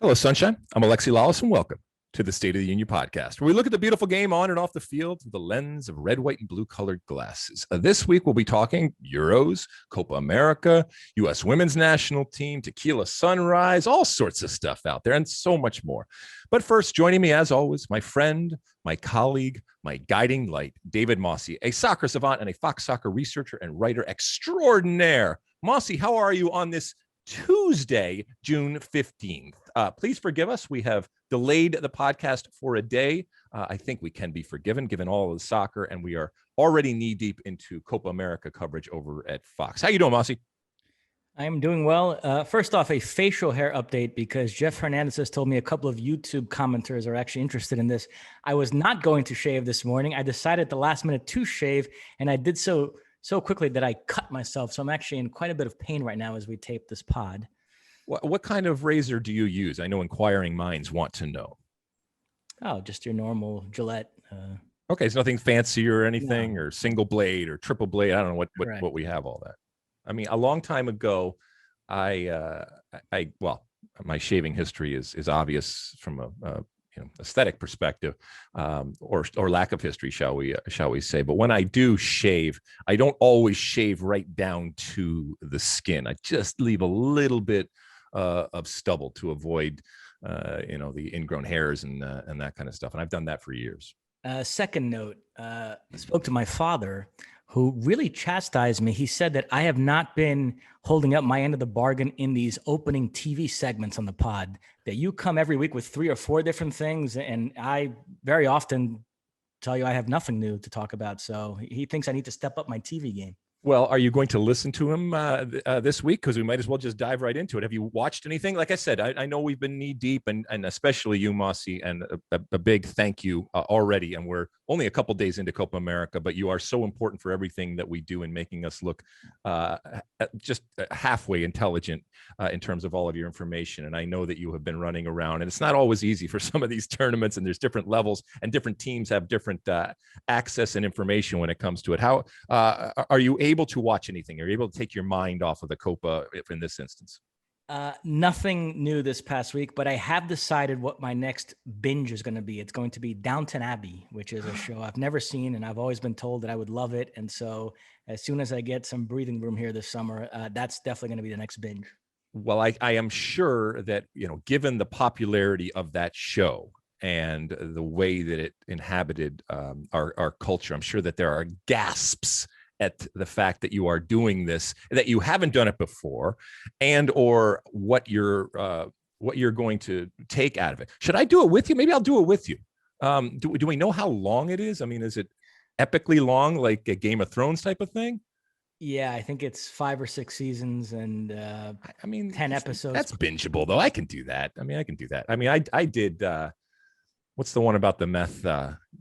Hello, Sunshine. I'm Alexi Lawless, and welcome to the State of the Union podcast, where we look at the beautiful game on and off the field through the lens of red, white, and blue colored glasses. This week, we'll be talking Euros, Copa America, U.S. women's national team, tequila sunrise, all sorts of stuff out there, and so much more. But first, joining me, as always, my friend, my colleague, my guiding light, David Mosse, a soccer savant and a Fox Soccer researcher and writer extraordinaire. Mosse, how are you on this Tuesday, June 15th? Please forgive us. We have delayed the podcast for a day. I think we can be forgiven given all of the soccer, and we are already knee deep into Copa America coverage over at Fox. How you doing, Mosse? I am doing well. First off, a facial hair update because Jeff Hernandez has told me a couple of YouTube commenters are actually interested in this. I was not going to shave this morning. I decided at the last minute to shave, and I did so quickly that I cut myself. So I'm actually in quite a bit of pain right now as we tape this pod. What kind of razor do you use? I know inquiring minds want to know. Oh, just your normal Gillette. Okay, it's nothing fancy or anything, No. or single blade or triple blade. I don't know what we have all that. I mean, a long time ago, well, my shaving history is obvious from a aesthetic perspective, or lack of history, shall we say. But when I do shave, I don't always shave right down to the skin. I just leave a little bit of stubble to avoid, the ingrown hairs and that kind of stuff. And I've done that for years. Second note, I spoke to my father, who really chastised me. He said that I have not been holding up my end of the bargain in these opening TV segments on the pod, that you come every week with 3 or 4 different things, and I very often tell you I have nothing new to talk about. So he thinks I need to step up my TV game. Well, are you going to listen to him this week? Because we might as well just dive right into it. Have you watched anything? Like I said, I know we've been knee deep, and especially you, Mosse, and a big thank you already. And we're only a couple days into Copa America, but you are so important for everything that we do in making us look just halfway intelligent in terms of all of your information. And I know that you have been running around, and it's not always easy for some of these tournaments, and there's different levels, and different teams have different access and information when it comes to it. How are you able to watch anything? Are you able to take your mind off of the Copa in this instance? Nothing new this past week, but I have decided what my next binge is going to be. It's going to be Downton Abbey, which is a show I've never seen, and I've always been told that I would love it. And so as soon as I get some breathing room here this summer, that's definitely going to be the next binge. Well, I am sure that, given the popularity of that show and the way that it inhabited our culture, I'm sure that there are gasps at the fact that you are doing this, that you haven't done it before, and or what you're going to take out of it. Should I do it with you? Maybe I'll do it with you. Do we know how long it is? I mean, is it epically long, like a Game of Thrones type of thing? Yeah, I think it's 5 or 6 seasons and 10 episodes. That's bingeable, though. I can do that. I mean, I did. What's the one about the meth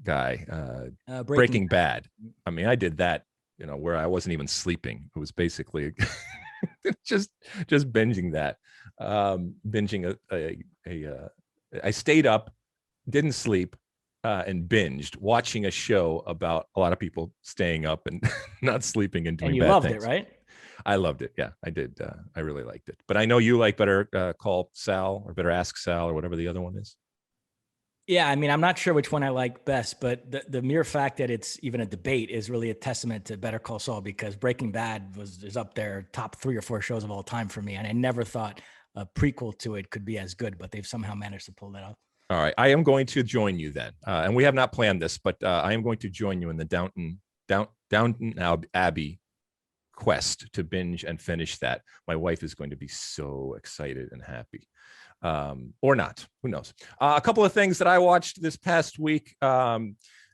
guy? Breaking Bad. I mean, I did that. Where I wasn't even sleeping. It was basically just binging that. I stayed up, didn't sleep, and binged watching a show about a lot of people staying up and not sleeping and doing bad things. And you loved it, right? I loved it. Yeah, I did. I really liked it. But I know you like Better Call Sal or Better Ask Sal or whatever the other one is. Yeah, I mean, I'm not sure which one I like best, but the mere fact that it's even a debate is really a testament to Better Call Saul, because Breaking Bad is up there, top 3 or 4 shows of all time for me. And I never thought a prequel to it could be as good, but they've somehow managed to pull that off. All right. I am going to join you then. And we have not planned this, but I am going to join you in the Downton Abbey quest to binge and finish that. My wife is going to be so excited and happy. Or not, who knows? A couple of things that I watched this past week, a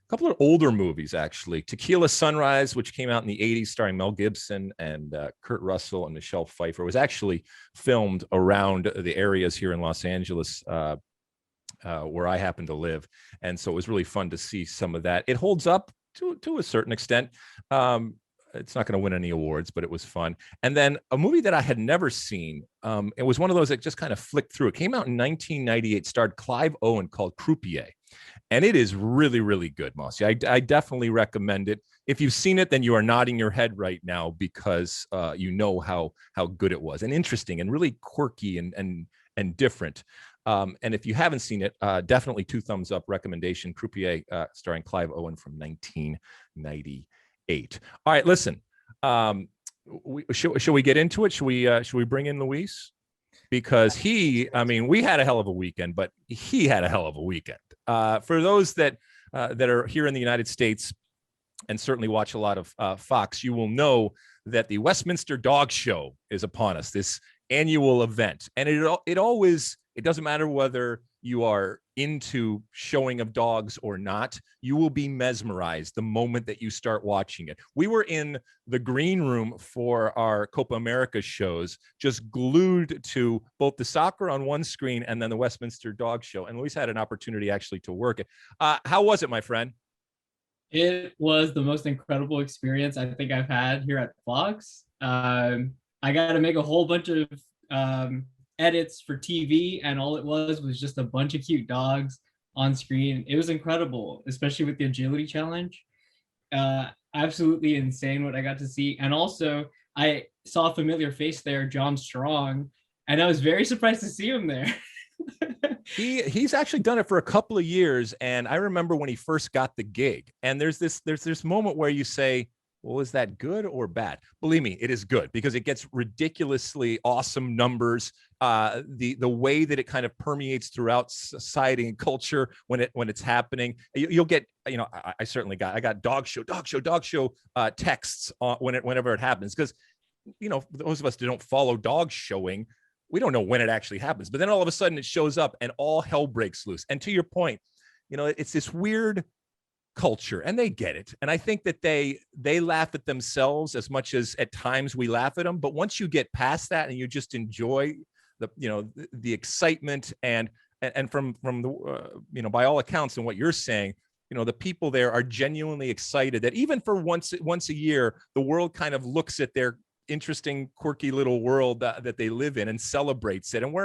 couple of older movies, actually. Tequila Sunrise, which came out in the 80s, starring Mel Gibson and Kurt Russell and Michelle Pfeiffer, was actually filmed around the areas here in Los Angeles where I happen to live. And so it was really fun to see some of that. It holds up to a certain extent. It's not going to win any awards, but it was fun. And then a movie that I had never seen. It was one of those that just kind of flicked through. It came out in 1998, starred Clive Owen, called Croupier. And it is really, really good, Mosse. I definitely recommend it. If you've seen it, then you are nodding your head right now because you know how good it was, and interesting and really quirky and different. And if you haven't seen it, definitely 2 thumbs up recommendation. Croupier, starring Clive Owen from 1998. All right, listen. Should we get into it? Should we bring in Luis? Because we had a hell of a weekend, but he had a hell of a weekend. For those that are here in the United States and certainly watch a lot of Fox, you will know that the Westminster Dog Show is upon us, this annual event. And it doesn't matter whether you are into showing of dogs or not, you will be mesmerized the moment that you start watching it. We were in the green room for our Copa America shows, just glued to both the soccer on one screen and then the Westminster Dog Show. And Luis had an opportunity actually to work it. How was it, my friend? It was the most incredible experience I think I've had here at Fox. I got to make a whole bunch of edits for TV, and all it was just a bunch of cute dogs on screen. It was incredible, especially with the agility challenge. Absolutely insane what I got to see. And also, I saw a familiar face there, John Strong, and I was very surprised to see him there. He's actually done it for a couple of years, and I remember when he first got the gig. And there's this moment where you say, well, is that good or bad? Believe me, it is good, because it gets ridiculously awesome numbers. The way that it kind of permeates throughout society and culture when it's happening, you'll get, I certainly got dog show texts whenever it happens, because those of us that don't follow dog showing, we don't know when it actually happens. But then all of a sudden it shows up and all hell breaks loose. And to your point, it's this weird culture, and they get it. And I think that they laugh at themselves as much as at times we laugh at them. But once you get past that and you just enjoy the excitement and from the by all accounts and what you're saying, the people there are genuinely excited that even for once a year, the world kind of looks at their interesting, quirky little world that they live in and celebrates it. And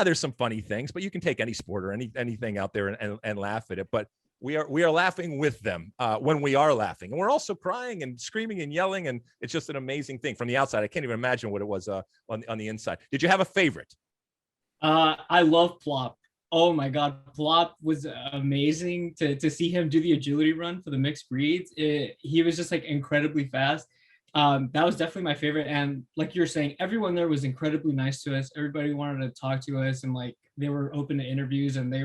there's some funny things, but you can take any sport or anything out there and laugh at it. But we are laughing with them when we are laughing, and we're also crying and screaming and yelling, and it's just an amazing thing. From the outside, I can't even imagine what it was on the inside. Did you have a favorite? I love Plop. Oh my God, Plop was amazing to see him do the agility run for the mixed breeds. He was just like incredibly fast. That was definitely my favorite. And like you're saying, everyone there was incredibly nice to us. Everybody wanted to talk to us, and like they were open to interviews, and they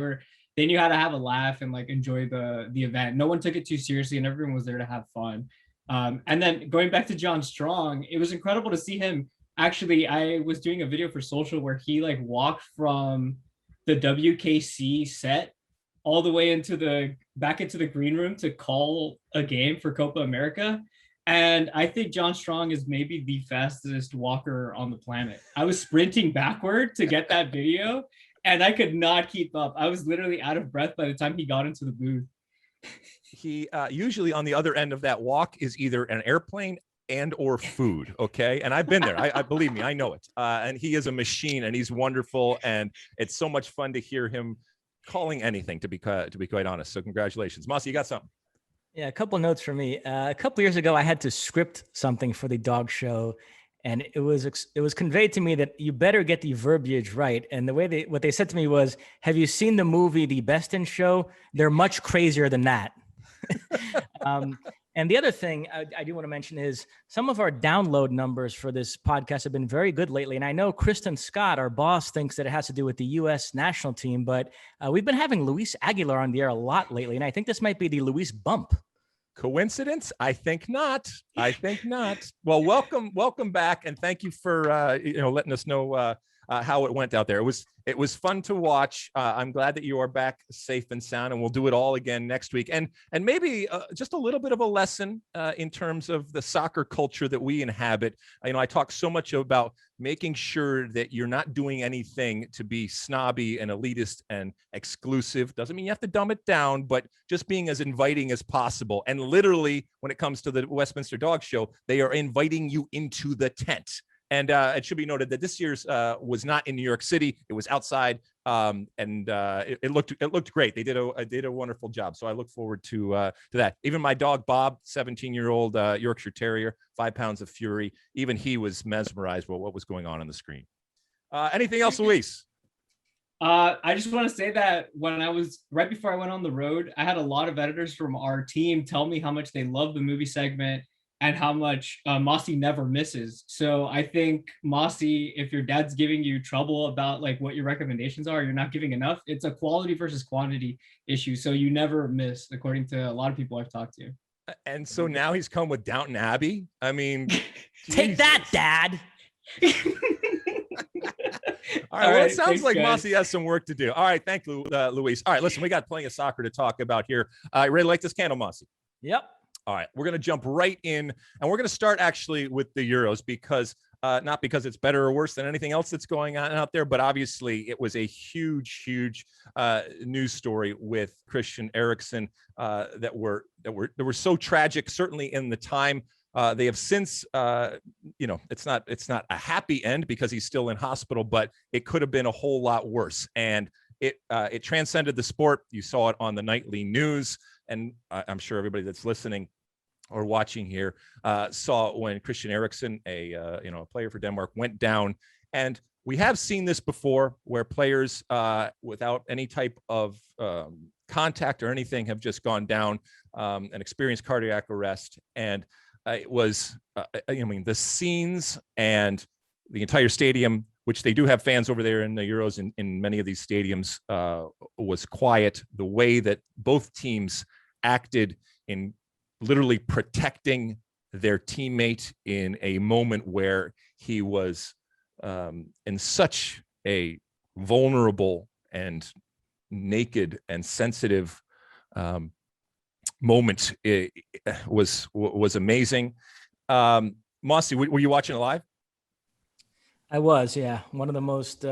knew how to have a laugh and like enjoy the event. No one took it too seriously, and everyone was there to have fun. And then going back to John Strong, it was incredible to see him. Actually, I was doing a video for social where he like walked from the WKC set all the way back into the green room to call a game for Copa America. And I think John Strong is maybe the fastest walker on the planet. I was sprinting backward to get that video, and I could not keep up. I was literally out of breath by the time he got into the booth. He usually on the other end of that walk is either an airplane and or food. Okay. And I've been there. I believe me, I know it. And he is a machine, and he's wonderful. And it's so much fun to hear him calling anything, to be quite honest. So congratulations. Mossy, you got something? Yeah, a couple of notes for me. A couple of years ago, I had to script something for the dog show, and it was conveyed to me that you better get the verbiage right. And what they said to me was, "Have you seen the movie The Best in Show? They're much crazier than that." And the other thing I do want to mention is some of our download numbers for this podcast have been very good lately. And I know Kristen Scott, our boss, thinks that it has to do with the U.S. national team, but we've been having Luis Aguilar on the air a lot lately. And I think this might be the Luis bump. Coincidence? I think not. Well, welcome back. And thank you for, letting us know how it went out there. It was fun to watch. I'm glad that you are back safe and sound, and we'll do it all again next week. And maybe just a little bit of a lesson in terms of the soccer culture that we inhabit. I talk so much about making sure that you're not doing anything to be snobby and elitist and exclusive. Doesn't mean you have to dumb it down, but just being as inviting as possible. And literally, when it comes to the Westminster Dog Show, they are inviting you into the tent. And it should be noted that this year's was not in New York City; it was outside, and it looked great. They did a wonderful job. So I look forward to that. Even my dog Bob, 17-year-old Yorkshire Terrier, 5 pounds of fury, even he was mesmerized by what was going on the screen. Anything else, Luis? I just want to say that when I was right before I went on the road, I had a lot of editors from our team tell me how much they love the movie segment and how much Mossy never misses. So I think Mossy, if your dad's giving you trouble about like what your recommendations are, you're not giving enough. It's a quality versus quantity issue. So you never miss, according to a lot of people I've talked to. And so now he's come with Downton Abbey. I mean, Take that, Jesus. Dad. All right. Well, right, it sounds thanks, like guys. Mossy has some work to do. All right. Thank you, Luis. All right. Listen, we got plenty of soccer to talk about here. Ready to light this candle, Mossy? Yep. All right. We're going to jump right in, and we're going to start actually with the Euros because not because it's better or worse than anything else that's going on out there, but obviously it was a huge news story with Christian Eriksen that were so tragic, certainly in the time. They have since, it's not a happy end because he's still in hospital, but it could have been a whole lot worse. And it transcended the sport. You saw it on the nightly news, and I'm sure everybody that's listening or watching here saw when Christian Eriksen, a player for Denmark, went down. And we have seen this before, where players without any type of contact or anything have just gone down and experienced cardiac arrest. And it was, the scenes and the entire stadium, which they do have fans over there in the Euros in many of these stadiums, was quiet. The way that both teams acted in literally protecting their teammate in a moment where he was in such a vulnerable and naked and sensitive moment, it was amazing. Mossy, were you watching it live? I was, yeah. One of the most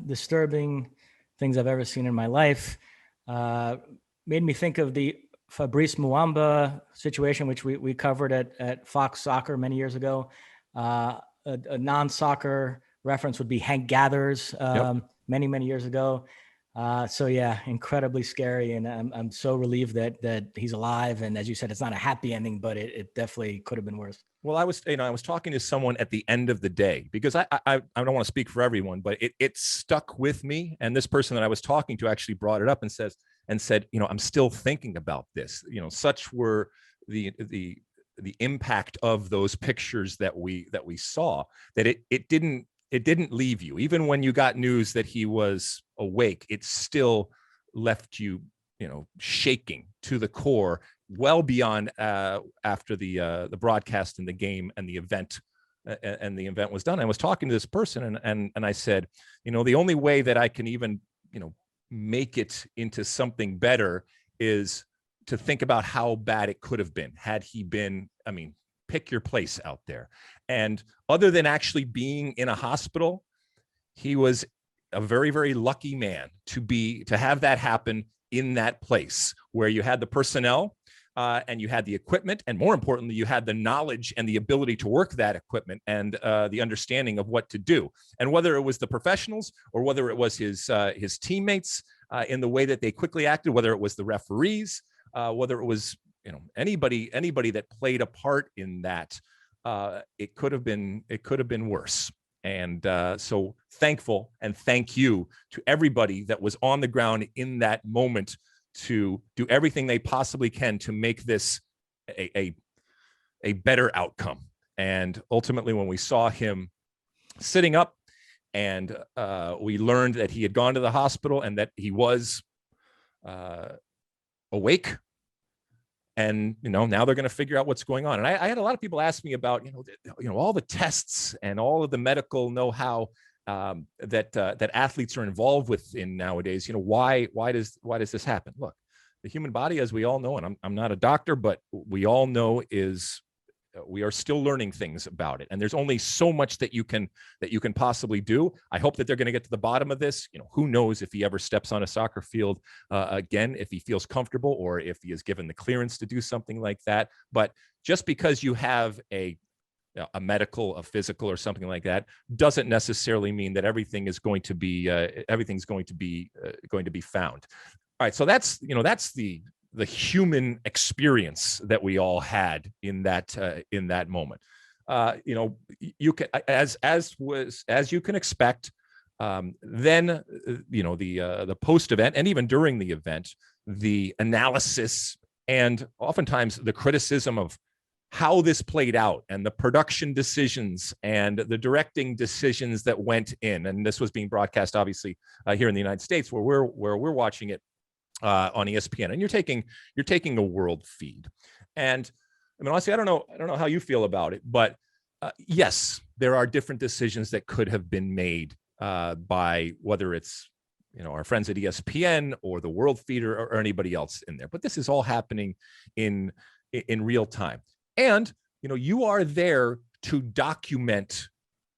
disturbing things I've ever seen in my life. Made me think of the Fabrice Muamba situation, which we covered at Fox Soccer many years ago. A non-soccer reference would be Hank Gathers many years ago. So yeah, incredibly scary, and I'm so relieved that he's alive. And as you said, it's not a happy ending, but it definitely could have been worse. Well, I was talking to someone at the end of the day, because I don't want to speak for everyone, but it stuck with me. And this person that I was talking to actually brought it up and said, I'm still thinking about this. Such were the impact of those pictures that we saw, that it didn't leave you. Even when you got news that he was awake, it still left you, shaking to the core, well beyond after the broadcast and the game and the event was done. I was talking to this person and I said, the only way that I can even, make it into something better is to think about how bad it could have been had he been, pick your place out there. And other than actually being in a hospital, he was a very, very lucky man to have that happen in that place where you had the personnel and you had the equipment, and more importantly, you had the knowledge and the ability to work that equipment and the understanding of what to do. And whether it was the professionals or whether it was his teammates in the way that they quickly acted, whether it was the referees, whether it was anybody that played a part in that, it could have been worse. And so thankful and thank you to everybody that was on the ground in that moment to do everything they possibly can to make this a better outcome. And ultimately, when we saw him sitting up and we learned that he had gone to the hospital and that he was awake, and now they're going to figure out what's going on. And I had a lot of people ask me about all the tests and all of the medical know-how that athletes are involved with in nowadays. Why does this happen? Look, the human body, as we all know, and I'm not a doctor, but we all know, is we are still learning things about it, and there's only so much that you can possibly do. I hope that they're going to get to the bottom of this. Who knows if he ever steps on a soccer field again, if he feels comfortable or if he is given the clearance to do something like that. But just because you have a medical, a physical, or something like that, doesn't necessarily mean that everything's going to be found. All right, so that's the human experience that we all had in that moment. You can, as you can expect, Then, the post event, and even during the event, the analysis and oftentimes the criticism of how this played out and the production decisions and the directing decisions that went in. And this was being broadcast, obviously, here in the United States, where we're watching it on ESPN. And you're taking a world feed. And I mean, honestly, I don't know how you feel about it, but yes, there are different decisions that could have been made by whether it's our friends at ESPN or the world feeder or anybody else in there. But this is all happening in real time. And, you are there to document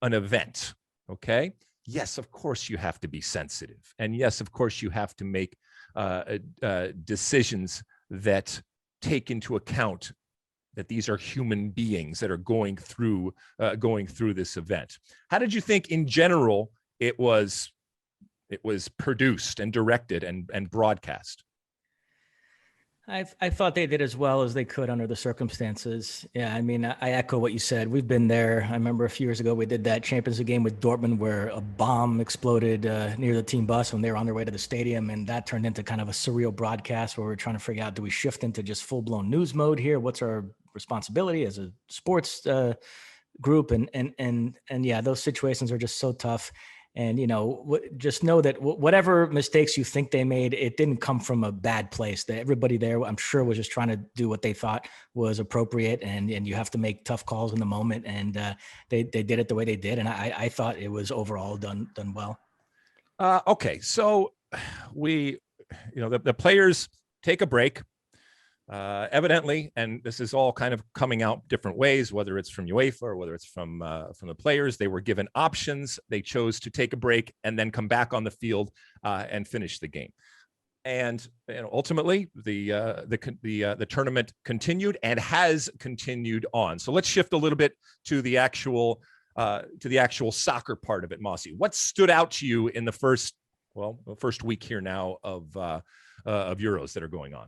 an event. Okay. Yes, of course you have to be sensitive. And yes, of course you have to make decisions that take into account that these are human beings that are going through this event. How did you think in general it was produced and directed and broadcast? I thought they did as well as they could under the circumstances. Yeah, I mean, I echo what you said. We've been there. I remember a few years ago we did that Champions League game with Dortmund where a bomb exploded near the team bus when they were on their way to the stadium, and that turned into kind of a surreal broadcast where we're trying to figure out, do we shift into just full-blown news mode here? What's our responsibility as a sports group? And yeah, those situations are just so tough. And, just know that whatever mistakes you think they made, it didn't come from a bad place. That everybody there, I'm sure, was just trying to do what they thought was appropriate. And you have to make tough calls in the moment. And they did it the way they did. And I thought it was overall done well. Okay. So the players take a break. Evidently, and this is all kind of coming out different ways, whether it's from UEFA or whether it's from the players. They were given options. They chose to take a break and then come back on the field and finish the game. And ultimately, the tournament continued and has continued on. So let's shift a little bit to the actual soccer part of it, Mossy. What stood out to you in the first week here now of Euros that are going on?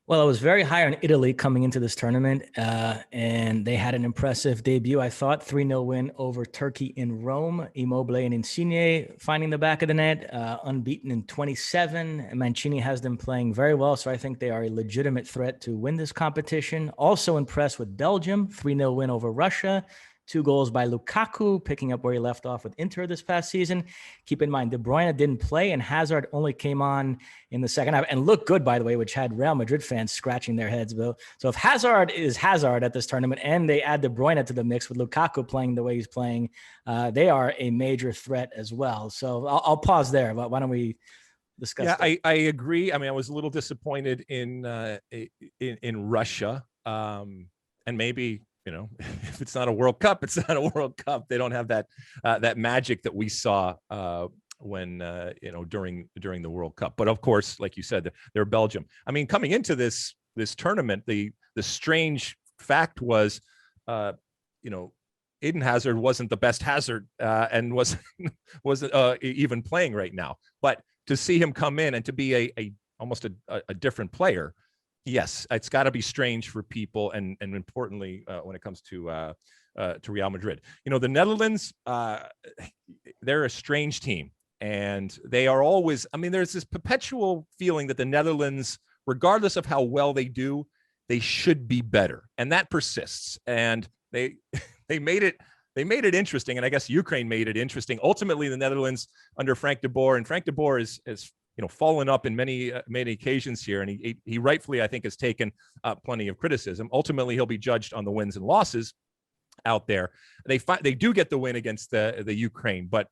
Well, I was very high on Italy coming into this tournament, and they had an impressive debut, I thought. 3-0 win over Turkey in Rome. Immobile and Insigne finding the back of the net, unbeaten in 27. Mancini has them playing very well, so I think they are a legitimate threat to win this competition. Also impressed with Belgium, 3-0 win over Russia. 2 goals by Lukaku, picking up where he left off with Inter this past season. Keep in mind, De Bruyne didn't play, and Hazard only came on in the second half and looked good, by the way, which had Real Madrid fans scratching their heads, Bill. So if Hazard is Hazard at this tournament and they add De Bruyne to the mix with Lukaku playing the way he's playing, they are a major threat as well. So I'll pause there. But why don't we discuss that? I agree. I mean, I was a little disappointed in Russia, and maybe, if it's not a World Cup, it's not a World Cup. They don't have that magic that we saw when during the World Cup. But of course, like you said, they're Belgium. I mean, coming into this tournament, the strange fact was, Eden Hazard wasn't the best Hazard and wasn't even playing right now. But to see him come in and to be almost a different player. Yes, it's got to be strange for people, and importantly, when it comes to Real Madrid. The Netherlands, they're a strange team, and they are always. I mean, there's this perpetual feeling that the Netherlands, regardless of how well they do, they should be better, and that persists. And they made it interesting, and I guess Ukraine made it interesting. Ultimately, the Netherlands under Frank de Boer, and Frank de Boer is fallen up in many occasions here, and he rightfully, I think, has taken plenty of criticism. Ultimately, he'll be judged on the wins and losses out there. They do get the win against the Ukraine, but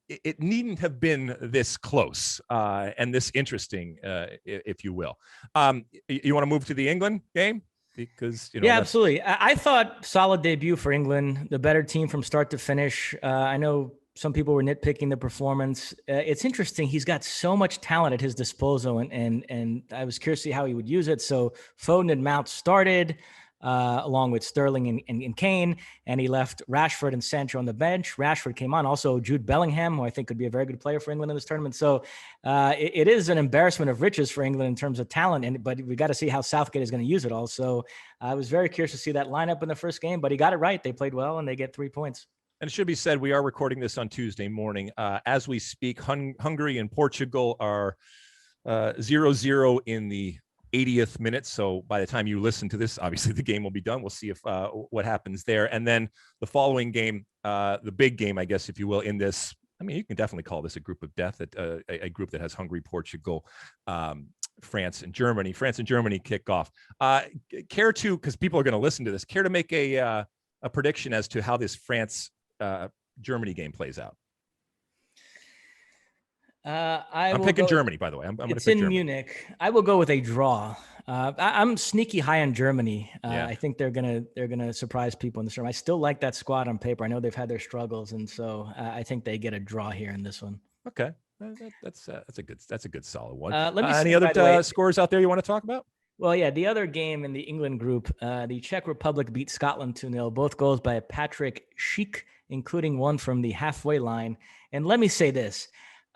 it needn't have been this close and this interesting, if you will. You want to move to the England game? Because yeah, absolutely. I thought solid debut for England, the better team from start to finish. I know some people were nitpicking the performance. It's interesting. He's got so much talent at his disposal, and I was curious to see how he would use it. So Foden and Mount started along with Sterling and Kane, and he left Rashford and Sancho on the bench. Rashford came on. Also, Jude Bellingham, who I think could be a very good player for England in this tournament. So it is an embarrassment of riches for England in terms of talent, but we got to see how Southgate is going to use it all. So I was very curious to see that lineup in the first game, but he got it right. They played well, and they get 3 points. And it should be said, we are recording this on Tuesday morning. As we speak, Hungary and Portugal are 0-0 in the 80th minute. So by the time you listen to this, obviously the game will be done. We'll see if what happens there. And then the following game, the big game, I guess, if you will, in this, I mean, you can definitely call this a group of death, a group that has Hungary, Portugal, France and Germany. France and Germany kick off. Care to, because people are going to listen to this, care to make a prediction as to how this France Germany game plays out? I'm picking Germany, by the way. I'm going to pick Germany. Munich. I will go with a draw. I'm sneaky high on Germany. I think they're gonna surprise people in this room. I still like that squad on paper. I know they've had their struggles, and so I think they get a draw here in this one. Okay, that's a good solid one. Let me see, any other scores out there you want to talk about? Well, yeah, the other game in the England group, the Czech Republic beat Scotland 2-0, both goals by Patrick Schick, including one from the halfway line. And let me say this.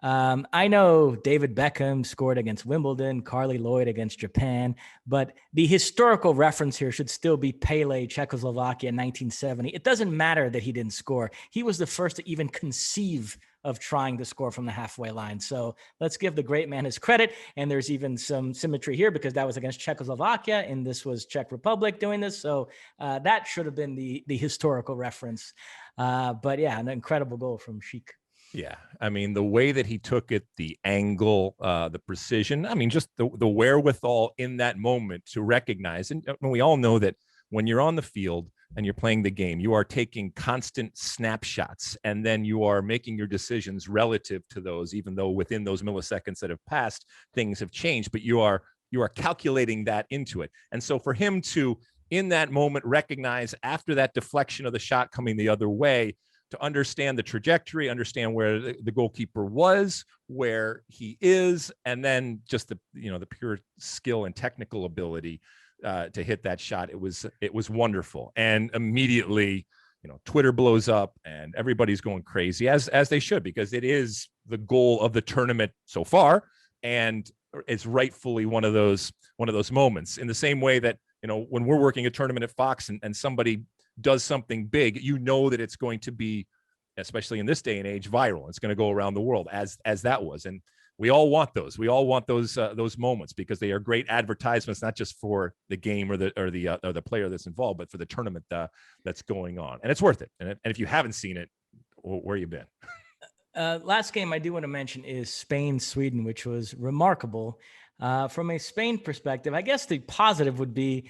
I know David Beckham scored against Wimbledon, Carly Lloyd against Japan, but the historical reference here should still be Pele, Czechoslovakia, 1970. It doesn't matter that he didn't score. He was the first to even conceive of trying to score from the halfway line. So let's give the great man his credit. And there's even some symmetry here because that was against Czechoslovakia and this was Czech Republic doing this. So that should have been the historical reference. But yeah, an incredible goal from Schick. Yeah, I mean, the way that he took it, the angle, the precision, I mean, just the wherewithal in that moment to recognize. And we all know that when you're on the field and you're playing the game, you are taking constant snapshots and then you are making your decisions relative to those, even though within those milliseconds that have passed, things have changed, but you are calculating that into it. And so for him to, in that moment, recognize after that deflection of the shot coming the other way, to understand the trajectory, understand where the goalkeeper was, where he is, and then just the pure skill and technical ability to hit that shot. It was wonderful. And immediately, Twitter blows up and everybody's going crazy, as they should, because it is the goal of the tournament so far. And it's rightfully one of those moments, in the same way that, when we're working a tournament at Fox and somebody does something big, that it's going to be, especially in this day and age, viral. It's going to go around the world as that was. And we all want those. We all want those moments because they are great advertisements, not just for the game or the player that's involved, but for the tournament that's going on. And it's worth it. And if you haven't seen it, where you been? Last game I do want to mention is Spain-Sweden, which was remarkable. From a Spain perspective, I guess the positive would be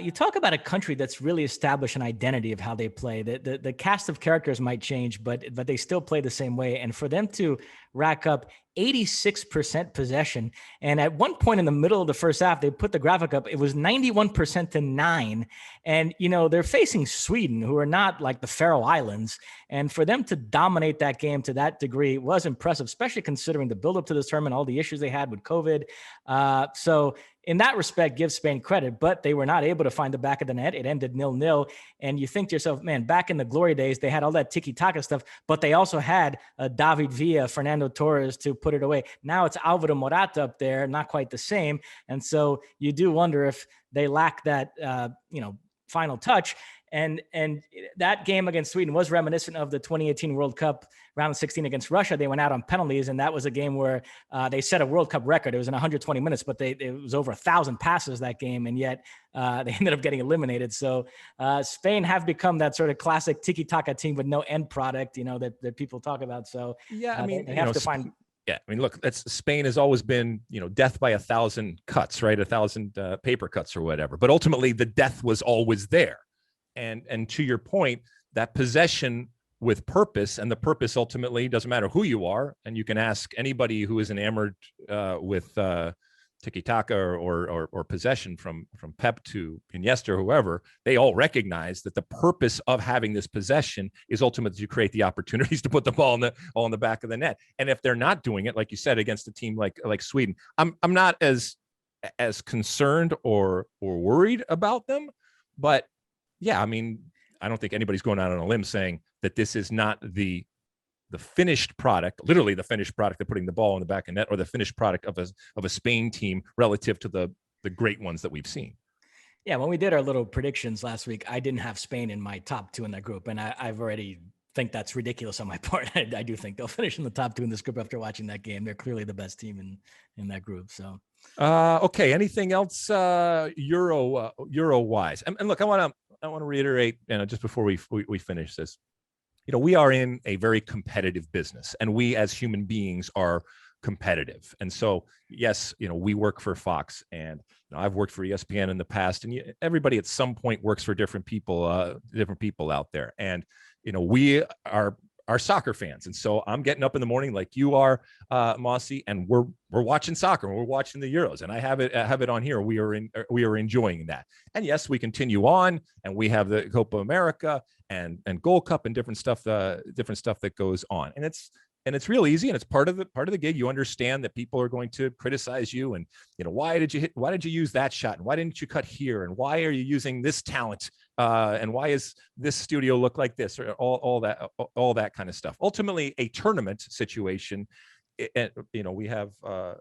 you talk about a country that's really established an identity of how they play. The cast of characters might change, but they still play the same way. And for them to rack up 86% possession, and at one point in the middle of the first half, they put the graphic up, it was 91% to 9. And, they're facing Sweden, who are not like the Faroe Islands. And for them to dominate that game to that degree was impressive, especially considering the buildup to this tournament, all the issues they had with COVID. So in that respect, give Spain credit, but they were not able to find the back of the net. It ended 0-0. And you think to yourself, man, back in the glory days, they had all that tiki-taka stuff, but they also had David Villa, Fernando Torres to put it away. Now it's Alvaro Morata up there, not quite the same. And so you do wonder if they lack that, final touch. And that game against Sweden was reminiscent of the 2018 World Cup round of 16 against Russia. They went out on penalties, and that was a game where they set a World Cup record. It was in 120 minutes, but it was over 1,000 passes that game, and yet they ended up getting eliminated. So Spain have become that sort of classic tiki-taka team with no end product, that people talk about. So yeah, I mean, they have to find. Yeah, I mean, look, Spain has always been, death by 1,000 cuts, right? 1,000 paper cuts or whatever. But ultimately, the death was always there. And to your point, that possession with purpose, and the purpose ultimately doesn't matter who you are. And you can ask anybody who is enamored with tiki-taka or possession from Pep to Iniesta or whoever, they all recognize that the purpose of having this possession is ultimately to create the opportunities to put the ball in the back of the net. And if they're not doing it, like you said, against a team like Sweden, I'm not as concerned or worried about them. But yeah, I mean, I don't think anybody's going out on a limb saying that this is not the finished product, literally the finished product of putting the ball in the back of net, or the finished product of a Spain team relative to the great ones that we've seen. Yeah, when we did our little predictions last week, I didn't have Spain in my top 2 in that group, and I've already think that's ridiculous on my part. I do think they'll finish in the top 2 in this group after watching that game. They're clearly the best team in that group. So, okay. Anything else Euro wise? And look, I want to reiterate, just before we finish this, we are in a very competitive business, and we as human beings are competitive. And so, yes, we work for Fox, and I've worked for ESPN in the past, and everybody at some point works for different people out there. And, we are soccer fans. And so I'm getting up in the morning like you are, Mossy, and we're watching soccer, and we're watching the Euros, and I have it on here. We are enjoying that. And yes, we continue on, and we have the Copa America and Gold Cup and different stuff that goes on. And it's real easy, and it's part of the gig. You understand that people are going to criticize you, and why did you use that shot, and why didn't you cut here, and why are you using this talent, and why is this studio look like this, or all that kind of stuff. Ultimately, a tournament situation, we have a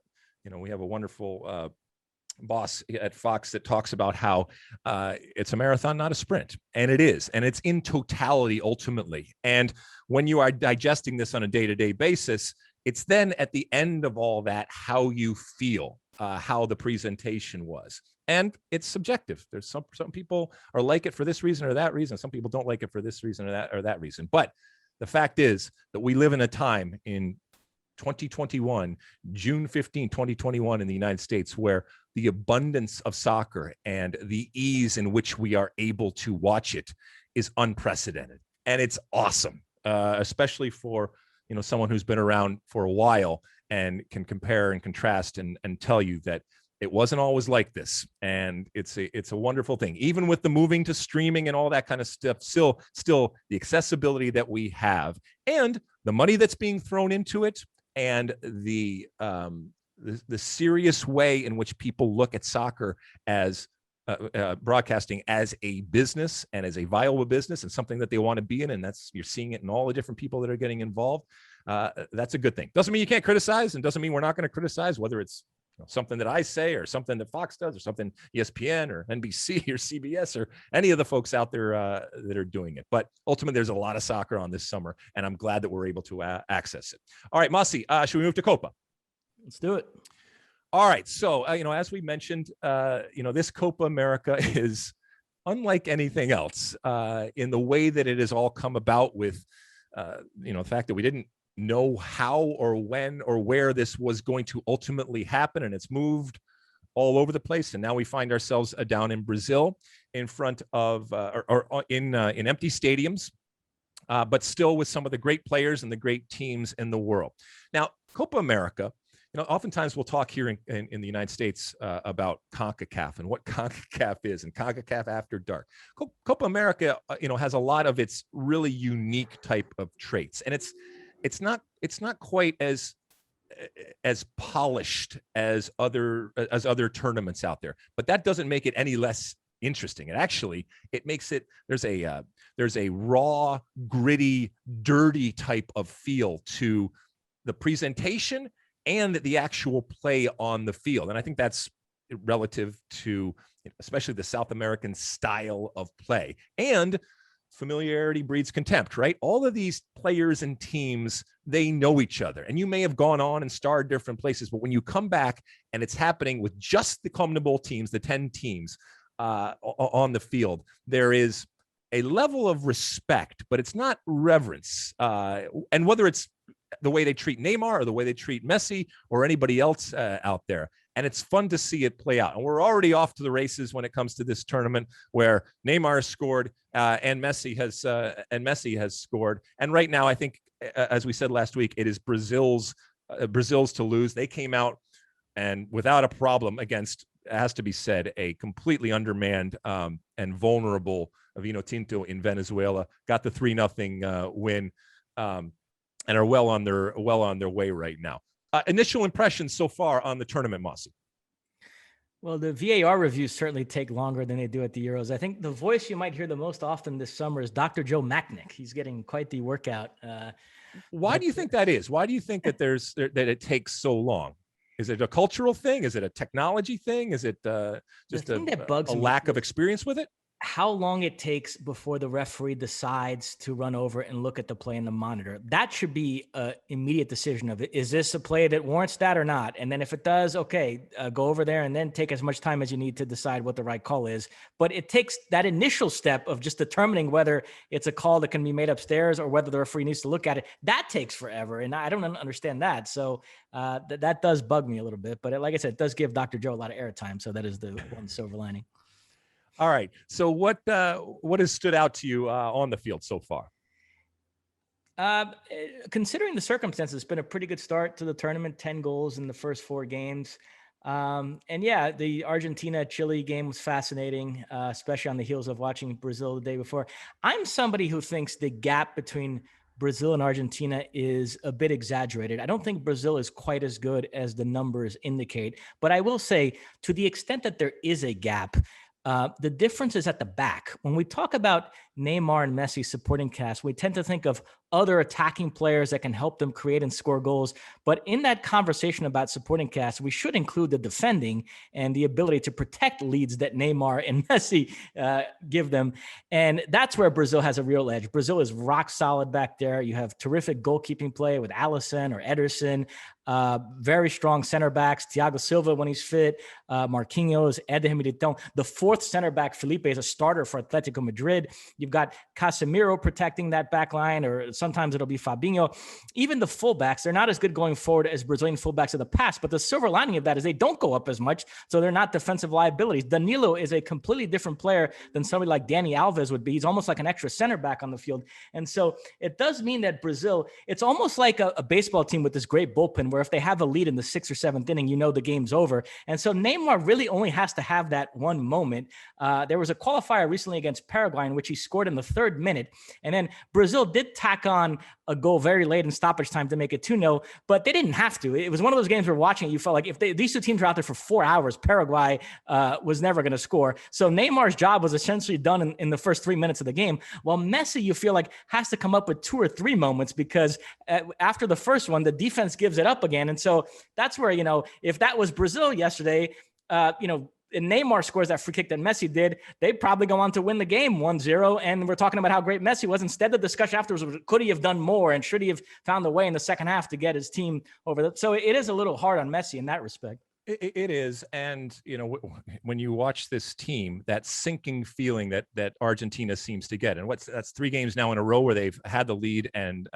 wonderful boss at Fox that talks about how it's a marathon, not a sprint. And it is. And it's in totality, ultimately. And when you are digesting this on a day-to-day basis, it's then at the end of all that, how you feel, how the presentation was. And it's subjective. There's some people are like it for this reason or that reason. Some people don't like it for this reason or that reason. But the fact is that we live in a time in 2021, June 15, 2021 in the United States, where the abundance of soccer and the ease in which we are able to watch it is unprecedented. And it's awesome, especially for, someone who's been around for a while and can compare and contrast and tell you that it wasn't always like this. And it's a wonderful thing, even with the moving to streaming and all that kind of stuff, still the accessibility that we have and the money that's being thrown into it, and the serious way in which people look at soccer as broadcasting as a business and as a viable business and something that they want to be in. And you're seeing it in all the different people that are getting involved. That's a good thing. Doesn't mean you can't criticize, and doesn't mean we're not going to criticize, whether it's something that I say or something that Fox does or something ESPN or NBC or CBS or any of the folks out there that are doing it. But ultimately, there's a lot of soccer on this summer, and I'm glad that we're able to access it. All right, Mossy, should we move to Copa? Let's do it. All right. So, as we mentioned, this Copa America is unlike anything else in the way that it has all come about with, the fact that we didn't know how or when or where this was going to ultimately happen, and it's moved all over the place. And now we find ourselves down in Brazil in front of in empty stadiums, but still with some of the great players and the great teams in the world. Now, Copa America, oftentimes we'll talk here in the United States about CONCACAF and what CONCACAF is, and CONCACAF After Dark. Copa America, has a lot of its really unique type of traits, and it's not quite as polished as other tournaments out there, but that doesn't make it any less interesting. And actually, it makes it, there's a raw, gritty, dirty type of feel to the presentation and the actual play on the field. And I think that's relative to especially the South American style of play. And familiarity breeds contempt, right? All of these players and teams, they know each other. And you may have gone on and starred different places, but when you come back and it's happening with just the CONMEBOL teams, the 10 teams on the field, there is a level of respect, but it's not reverence. And whether it's the way they treat Neymar or the way they treat Messi or anybody else out there. And it's fun to see it play out. And we're already off to the races when it comes to this tournament, where Neymar has scored and Messi has scored. And right now, I think, as we said last week, it is Brazil's to lose. They came out and without a problem against, it has to be said, a completely undermanned and vulnerable Vinotinto in Venezuela. Got the 3-0 win, and are well on their way right now. Initial impressions so far on the tournament, Mossy? Well, the VAR reviews certainly take longer than they do at the Euros. I think the voice you might hear the most often this summer is Dr. Joe Machnik. He's getting quite the workout. Why do you think that is? Why do you think that that it takes so long? Is it a cultural thing? Is it a technology thing? Is it just a lack of experience with it? how long it takes before the referee decides to run over and look at the play in the monitor. That should be an immediate decision of it. Is this a play that warrants that or not? And then if it does, okay, go over there and then take as much time as you need to decide what the right call is. But it takes that initial step of just determining whether it's a call that can be made upstairs or whether the referee needs to look at it. That takes forever. And I don't understand that. So that does bug me a little bit. But like I said, it does give Dr. Joe a lot of airtime. So that is the one silver lining. All right. So what has stood out to you on the field so far? Considering the circumstances, it's been a pretty good start to the tournament. 10 goals in the first 4 games. And yeah, the Argentina-Chile game was fascinating, especially on the heels of watching Brazil the day before. I'm somebody who thinks the gap between Brazil and Argentina is a bit exaggerated. I don't think Brazil is quite as good as the numbers indicate. But I will say, to the extent that there is a gap, the difference is at the back. When we talk about Neymar and Messi supporting cast, we tend to think of other attacking players that can help them create and score goals. But in that conversation about supporting cast, we should include the defending and the ability to protect leads that Neymar and Messi give them. And that's where Brazil has a real edge. Brazil is rock solid back there. You have terrific goalkeeping play with Alisson or Ederson. Very strong center backs, Thiago Silva when he's fit, Marquinhos, Eder Militão. The 4th center back, Felipe, is a starter for Atletico Madrid. You've got Casemiro protecting that back line, or sometimes it'll be Fabinho. Even the fullbacks, they're not as good going forward as Brazilian fullbacks of the past, but the silver lining of that is they don't go up as much, so they're not defensive liabilities. Danilo is a completely different player than somebody like Dani Alves would be. He's almost like an extra center back on the field. And so it does mean that Brazil, it's almost like a baseball team with this great bullpen where if they have a lead in the 6th or 7th inning, you know the game's over. And so Neymar really only has to have that one moment. There was a qualifier recently against Paraguay in which he scored in the 3rd minute. And then Brazil did tack on a goal very late in stoppage time to make it 2-0, but they didn't have to. It was one of those games where watching it, you felt like if these two teams were out there for 4 hours, Paraguay was never going to score. So Neymar's job was essentially done in the first 3 minutes of the game, while Messi, you feel like, has to come up with 2 or 3 moments because after the first one, the defense gives it up again. And so that's where, if that was Brazil yesterday, and Neymar scores that free kick that Messi did, they'd probably go on to win the game 1-0. And we're talking about how great Messi was. Instead, the discussion afterwards was, could he have done more and should he have found a way in the second half to get his team over? So it is a little hard on Messi in that respect. It is. And, when you watch this team, that sinking feeling that Argentina seems to get, and that's 3 games now in a row where they've had the lead and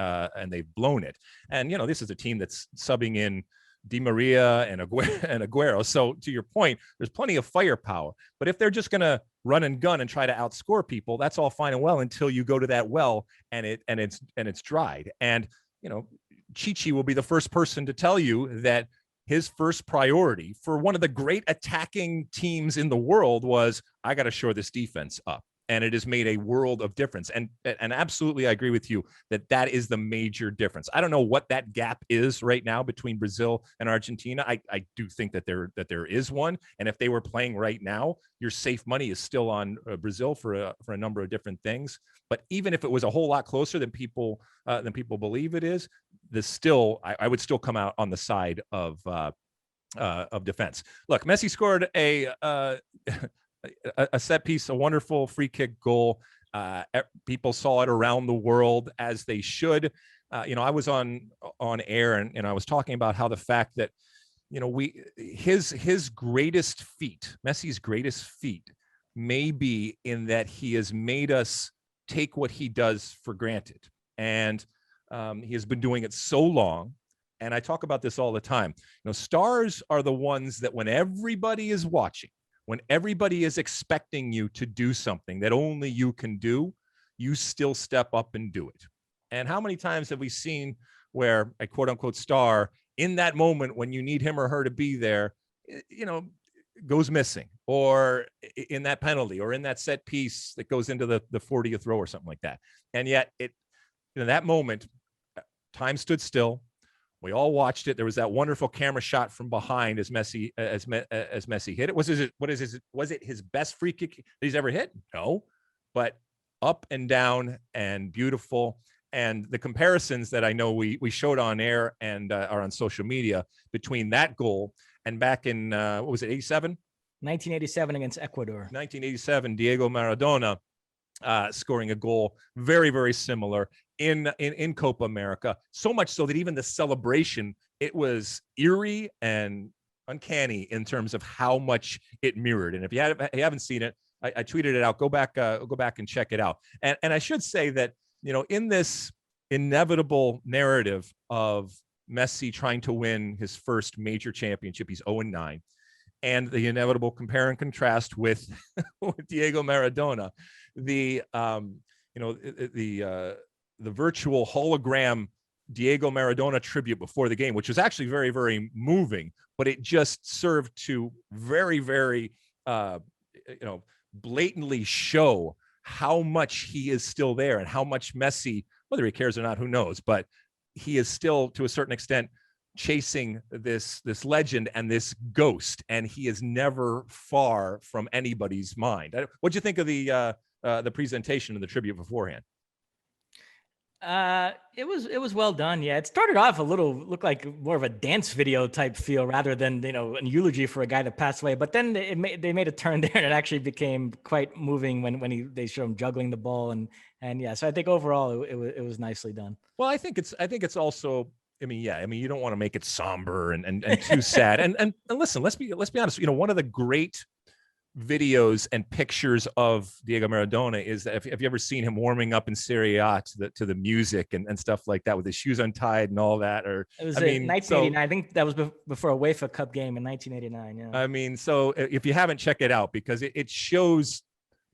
they've blown it. And, this is a team that's subbing in Di Maria and Aguero. So to your point, there's plenty of firepower, but if they're just going to run and gun and try to outscore people, that's all fine and well until you go to that well and it's dried. And, Chichi will be the first person to tell you that his first priority for one of the great attacking teams in the world was, I got to shore this defense up. And it has made a world of difference. And absolutely, I agree with you that is the major difference. I don't know what that gap is right now between Brazil and Argentina. I do think that there is one. And if they were playing right now, your safe money is still on Brazil for a number of different things. But even if it was a whole lot closer than people believe it is, I would still come out on the side of defense. Look, Messi scored a set piece, a wonderful free kick goal. People saw it around the world, as they should. I was on air and I was talking about how the fact that, his greatest feat, Messi's greatest feat, may be in that he has made us take what he does for granted. And he has been doing it so long. And I talk about this all the time. Stars are the ones that when everybody is watching, when everybody is expecting you to do something that only you can do, you still step up and do it. And how many times have we seen where a quote unquote star in that moment when you need him or her to be there, goes missing, or in that penalty or in that set piece that goes into the 40th row or something like that. And yet in that moment, time stood still. We all watched it. There was that wonderful camera shot from behind as Messi hit it. Was it his best free kick that he's ever hit? No, but up and down and beautiful. And the comparisons that I know we showed on air and are on social media between that goal and back in what was it, 87, 1987 against Ecuador. 1987, Diego Maradona scoring a goal very, very similar in Copa America. So much so that even the celebration, it was eerie and uncanny in terms of how much it mirrored. And if you haven't seen it, I tweeted it out. Go back and check it out. And I should say that, in this inevitable narrative of Messi trying to win his first major championship, he's 0-9, and the inevitable compare and contrast with, with Diego Maradona, the virtual hologram Diego Maradona tribute before the game, which was actually very, very moving, but it just served to very, very, blatantly show how much he is still there and how much Messi, whether he cares or not, who knows, but he is still, to a certain extent, chasing this legend and this ghost, and he is never far from anybody's mind. What'd you think of the presentation and the tribute beforehand? It was well done. Yeah, it started off looked like more of a dance video type feel rather than an eulogy for a guy that passed away. But then they made a turn there, and it actually became quite moving when they showed him juggling the ball and yeah. So I think overall it was nicely done. Well, I think it's also. I mean, you don't want to make it somber and too sad. And listen, let's be honest. One of the great videos and pictures of Diego Maradona is that if you ever seen him warming up in Serie A to the music and stuff like that with his shoes untied and all that, or it was 1989. I think that was before a UEFA Cup game in 1989. Yeah. I mean, so if you haven't, check it out because it shows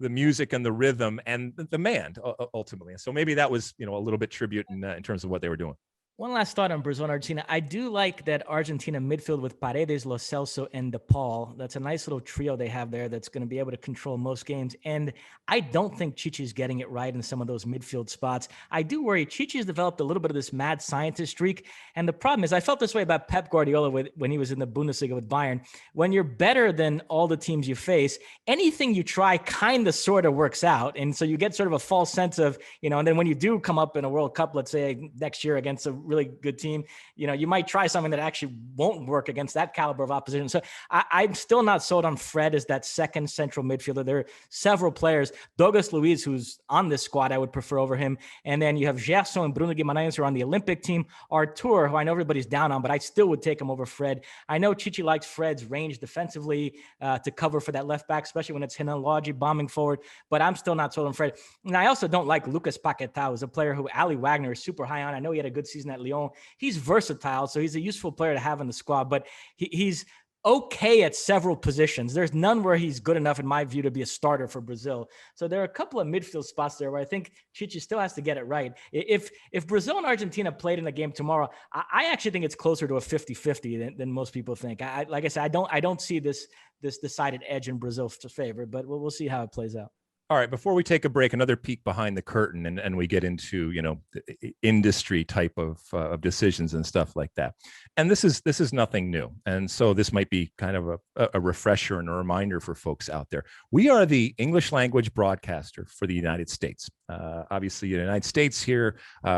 the music and the rhythm and the man ultimately. So maybe that was a little bit tribute in terms of what they were doing. One last thought on Brazil and Argentina. I do like that Argentina midfield with Paredes, Lo Celso, and DePaul. That's a nice little trio they have there that's going to be able to control most games. And I don't think Chichi's getting it right in some of those midfield spots. I do worry Chichi's developed a little bit of this mad scientist streak. And the problem is I felt this way about Pep Guardiola when he was in the Bundesliga with Bayern. When you're better than all the teams you face, anything you try kind of sort of works out. And so you get sort of a false sense of, and then when you do come up in a World Cup, let's say next year against a really good team, you might try something that actually won't work against that caliber of opposition. So I'm still not sold on Fred as that second central midfielder. There are several players. Douglas Luiz, who's on this squad, I would prefer over him. And then you have Gerson and Bruno Guimarães, who are on the Olympic team. Artur, who I know everybody's down on, but I still would take him over Fred. I know Chichi likes Fred's range defensively to cover for that left back, especially when it's Renan Lodge bombing forward, but I'm still not sold on Fred. And I also don't like Lucas Paquetá, who's a player who Ali Wagner is super high on. I know he had a good season at Lyon. He's versatile, so he's a useful player to have in the squad, but he's okay at several positions. There's none where he's good enough, in my view, to be a starter for Brazil. So there are a couple of midfield spots there where I think Chichi still has to get it right. If Brazil and Argentina played in a game tomorrow, I actually think it's closer to a 50-50 than most people think. Like I said, I don't see this decided edge in Brazil's favor, but we'll see how it plays out. All right, before we take a break, another peek behind the curtain and we get into, the industry type of decisions and stuff like that. And this is nothing new. And so this might be kind of a refresher and a reminder for folks out there. We are the English language broadcaster for the United States. Obviously, in the United States here,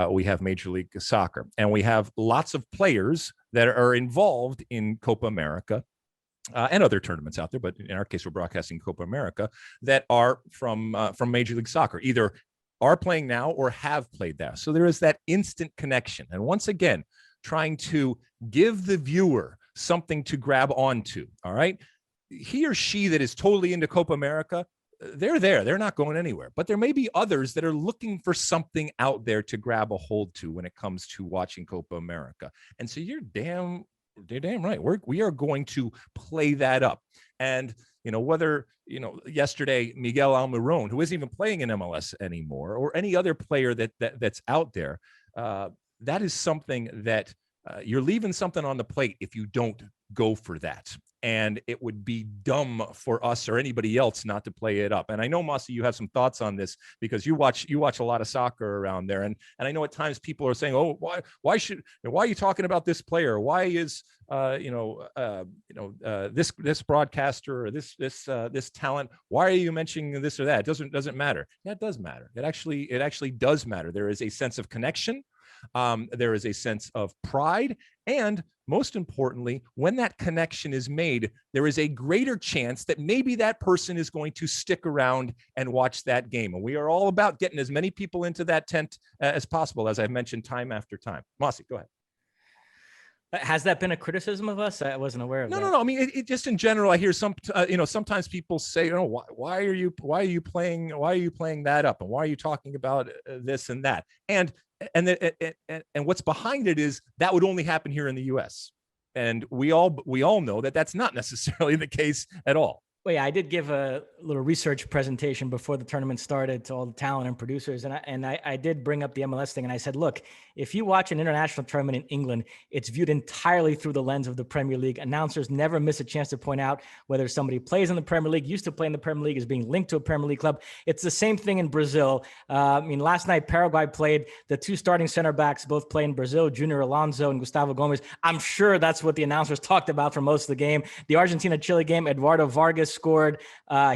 we have Major League Soccer, and we have lots of players that are involved in Copa America. And other tournaments out there, but in our case, we're broadcasting Copa America that are from Major League Soccer, either are playing now or have played there. So there is that instant connection. And once again, trying to give the viewer something to grab onto. All right. He or she that is totally into Copa America, they're there. They're not going anywhere. But there may be others that are looking for something out there to grab a hold to when it comes to watching Copa America. And so you're damn right. We are going to play that up. And, whether, yesterday, Miguel Almiron, who isn't even playing in MLS anymore, or any other player that's out there, that is something that you're leaving something on the plate if you don't go for that. And it would be dumb for us or anybody else not to play it up. And I know, Mossy, you have some thoughts on this because you watch a lot of soccer around there. And I know at times people are saying, "Oh, why are you talking about this player? Why is this broadcaster or this talent? Why are you mentioning this or that? It doesn't matter." Yeah, it does matter. It actually does matter. There is a sense of connection. There is a sense of pride. And most importantly, when that connection is made, there is a greater chance that maybe that person is going to stick around and watch that game. And we are all about getting as many people into that tent as possible, as I've mentioned time after time. Mossy, go ahead. Has that been a criticism of us? I wasn't aware of that. No. I mean, it just in general, I hear sometimes people say, why are you playing that up, and why are you talking about this and that, and what's behind it is that would only happen here in the U.S. And we all know that that's not necessarily the case at all. Well, yeah, I did give a little research presentation before the tournament started to all the talent and producers. And I did bring up the MLS thing. And I said, look, if you watch an international tournament in England, it's viewed entirely through the lens of the Premier League. Announcers never miss a chance to point out whether somebody plays in the Premier League, used to play in the Premier League, is being linked to a Premier League club. It's the same thing in Brazil. I mean, last night, Paraguay played. The two starting center backs both play in Brazil, Junior Alonso and Gustavo Gomes. I'm sure that's what the announcers talked about for most of the game. The Argentina-Chile game, Eduardo Vargas scored.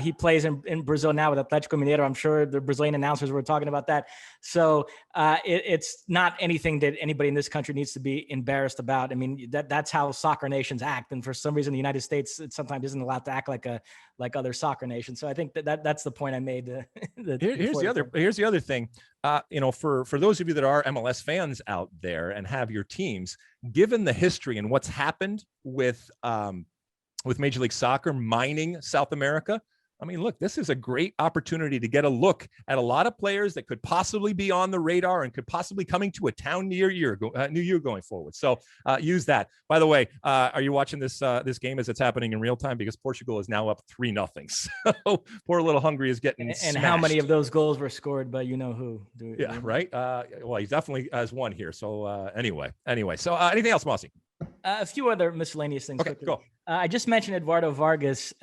He plays in Brazil now with Atletico Mineiro. I'm sure the Brazilian announcers were talking about that. So it's not anything that anybody in this country needs to be embarrassed about. I mean, that's how soccer nations act. And for some reason, the United States it sometimes isn't allowed to act like other soccer nations. So I think that's the point I made. Here's the other thing. For those of you that are MLS fans out there and have your teams, given the history and what's happened with Major League Soccer mining South America, I mean, look, this is a great opportunity to get a look at a lot of players that could possibly be on the radar and could possibly coming to a town near you going forward. So use that. By the way, are you watching this game as it's happening in real time? Because Portugal is now up 3-0. So poor little Hungary is getting and how many of those goals were scored by who? Right. Well, he definitely has one here. So anyway. So anything else, Mossy? A few other miscellaneous things. Okay, go. I just mentioned Eduardo Vargas,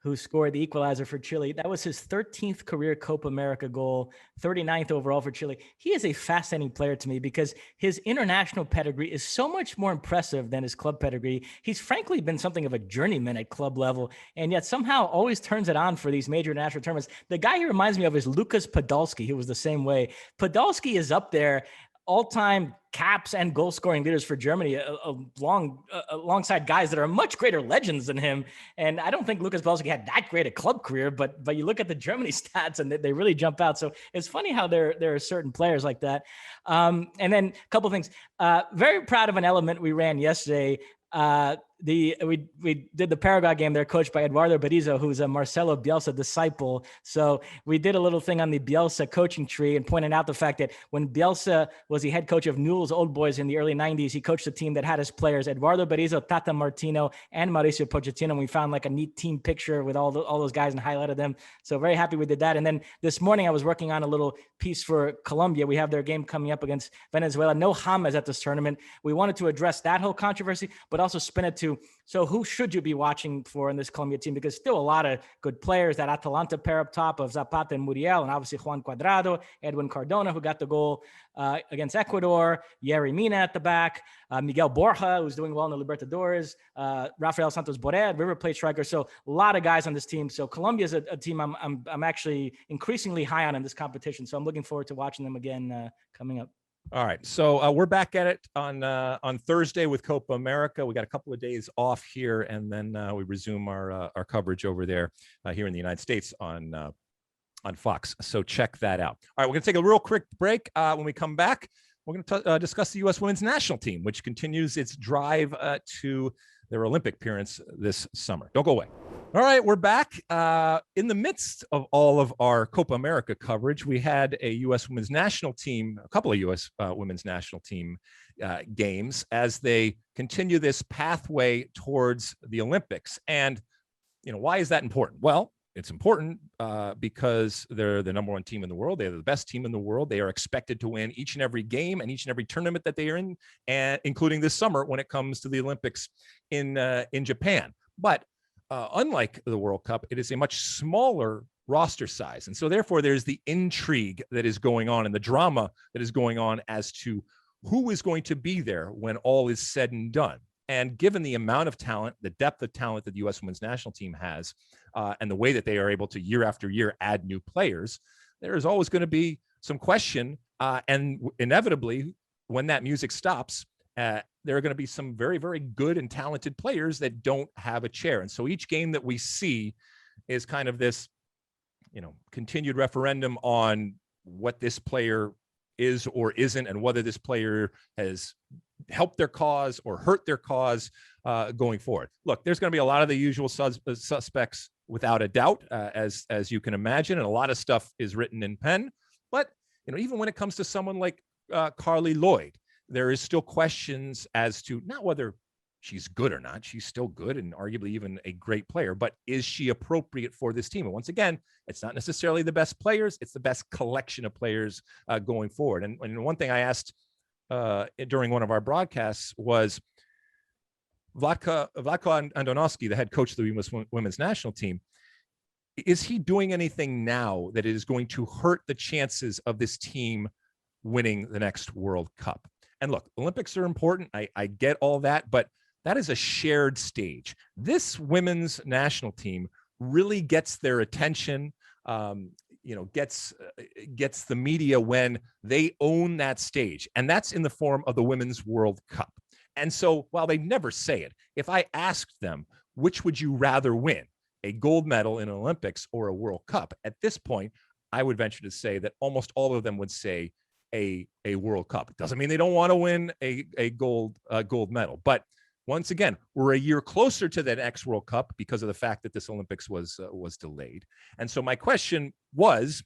who scored the equalizer for Chile. That was his 13th career Copa America goal, 39th overall for Chile. He is a fascinating player to me because his international pedigree is so much more impressive than his club pedigree. He's frankly been something of a journeyman at club level, and yet somehow always turns it on for these major international tournaments. The guy he reminds me of is Lucas Podolski, who was the same way. Podolski is up there, all-time caps and goal-scoring leaders for Germany, alongside guys that are much greater legends than him. And I don't think Lucas Podolski had that great a club career, but you look at the Germany stats and they really jump out. So it's funny how there are certain players like that. And then a couple of things. Very proud of an element we ran yesterday. We did the Paraguay game. They're coached by Eduardo Berizzo, who's a Marcelo Bielsa disciple. So we did a little thing on the Bielsa coaching tree and pointed out the fact that when Bielsa was the head coach of Newell's Old Boys in the early 90s, he coached a team that had as players Eduardo Berizzo, Tata Martino, and Mauricio Pochettino. And we found like a neat team picture with all those guys and highlighted them. So very happy we did that. And then this morning I was working on a little piece for Colombia. We have their game coming up against Venezuela. No James at this tournament. We wanted to address that whole controversy, but also spin it to, so who should you be watching for in this Colombia team? Because still a lot of good players. That Atalanta pair up top of Zapata and Muriel, and obviously Juan Cuadrado, Edwin Cardona, who got the goal against Ecuador, Yerry Mina at the back, Miguel Borja, who's doing well in the Libertadores, Rafael Santos Borré, River Plate striker. So a lot of guys on this team. So Colombia is a team I'm actually increasingly high on in this competition. So I'm looking forward to watching them again coming up. All right. So we're back at it on Thursday with Copa America. We got a couple of days off here, and then we resume our coverage over there here in the United States on Fox. So check that out. All right. We're going to take a real quick break. When we come back, we're going to discuss the U.S. women's national team, which continues its drive to their Olympic appearance this summer. Don't go away. All right, we're back. In the midst of all of our Copa America coverage, we had a U.S. women's national team, a couple of U.S. women's national team games as they continue this pathway towards the Olympics. And, why is that important? Well, it's important because they're the number one team in the world. They're the best team in the world. They are expected to win each and every game and each and every tournament that they are in, and including this summer when it comes to the Olympics in Japan. But unlike the World Cup, it is a much smaller roster size. And so therefore there's the intrigue that is going on and the drama that is going on as to who is going to be there when all is said and done. And given the amount of talent, the depth of talent that the U.S. women's national team has, and the way that they are able to year after year add new players, there is always going to be some question. And inevitably, when that music stops, there are going to be some very, very good and talented players that don't have a chair. And so each game that we see is kind of this, continued referendum on what this player is or isn't, and whether this player has helped their cause or hurt their cause going forward. Look, there's going to be a lot of the usual suspects, without a doubt, as you can imagine, and a lot of stuff is written in pen. But even when it comes to someone like Carly Lloyd, there is still questions as to not whether she's good or not. She's still good and arguably even a great player, but is she appropriate for this team? And once again, it's not necessarily the best players, it's the best collection of players going forward. And one thing I asked during one of our broadcasts was Vlatko Andonovski, the head coach of the U.S. women's national team, is he doing anything now that is going to hurt the chances of this team winning the next World Cup? And look, Olympics are important. I get all that, but that is a shared stage. This women's national team really gets their attention, gets the media when they own that stage. And that's in the form of the Women's World Cup. And so while they never say it, if I asked them, which would you rather win, a gold medal in Olympics or a World Cup? At this point, I would venture to say that almost all of them would say a World Cup. It doesn't mean they don't want to win a gold medal, but once again, we're a year closer to the next World Cup because of the fact that this Olympics was delayed. And so my question was,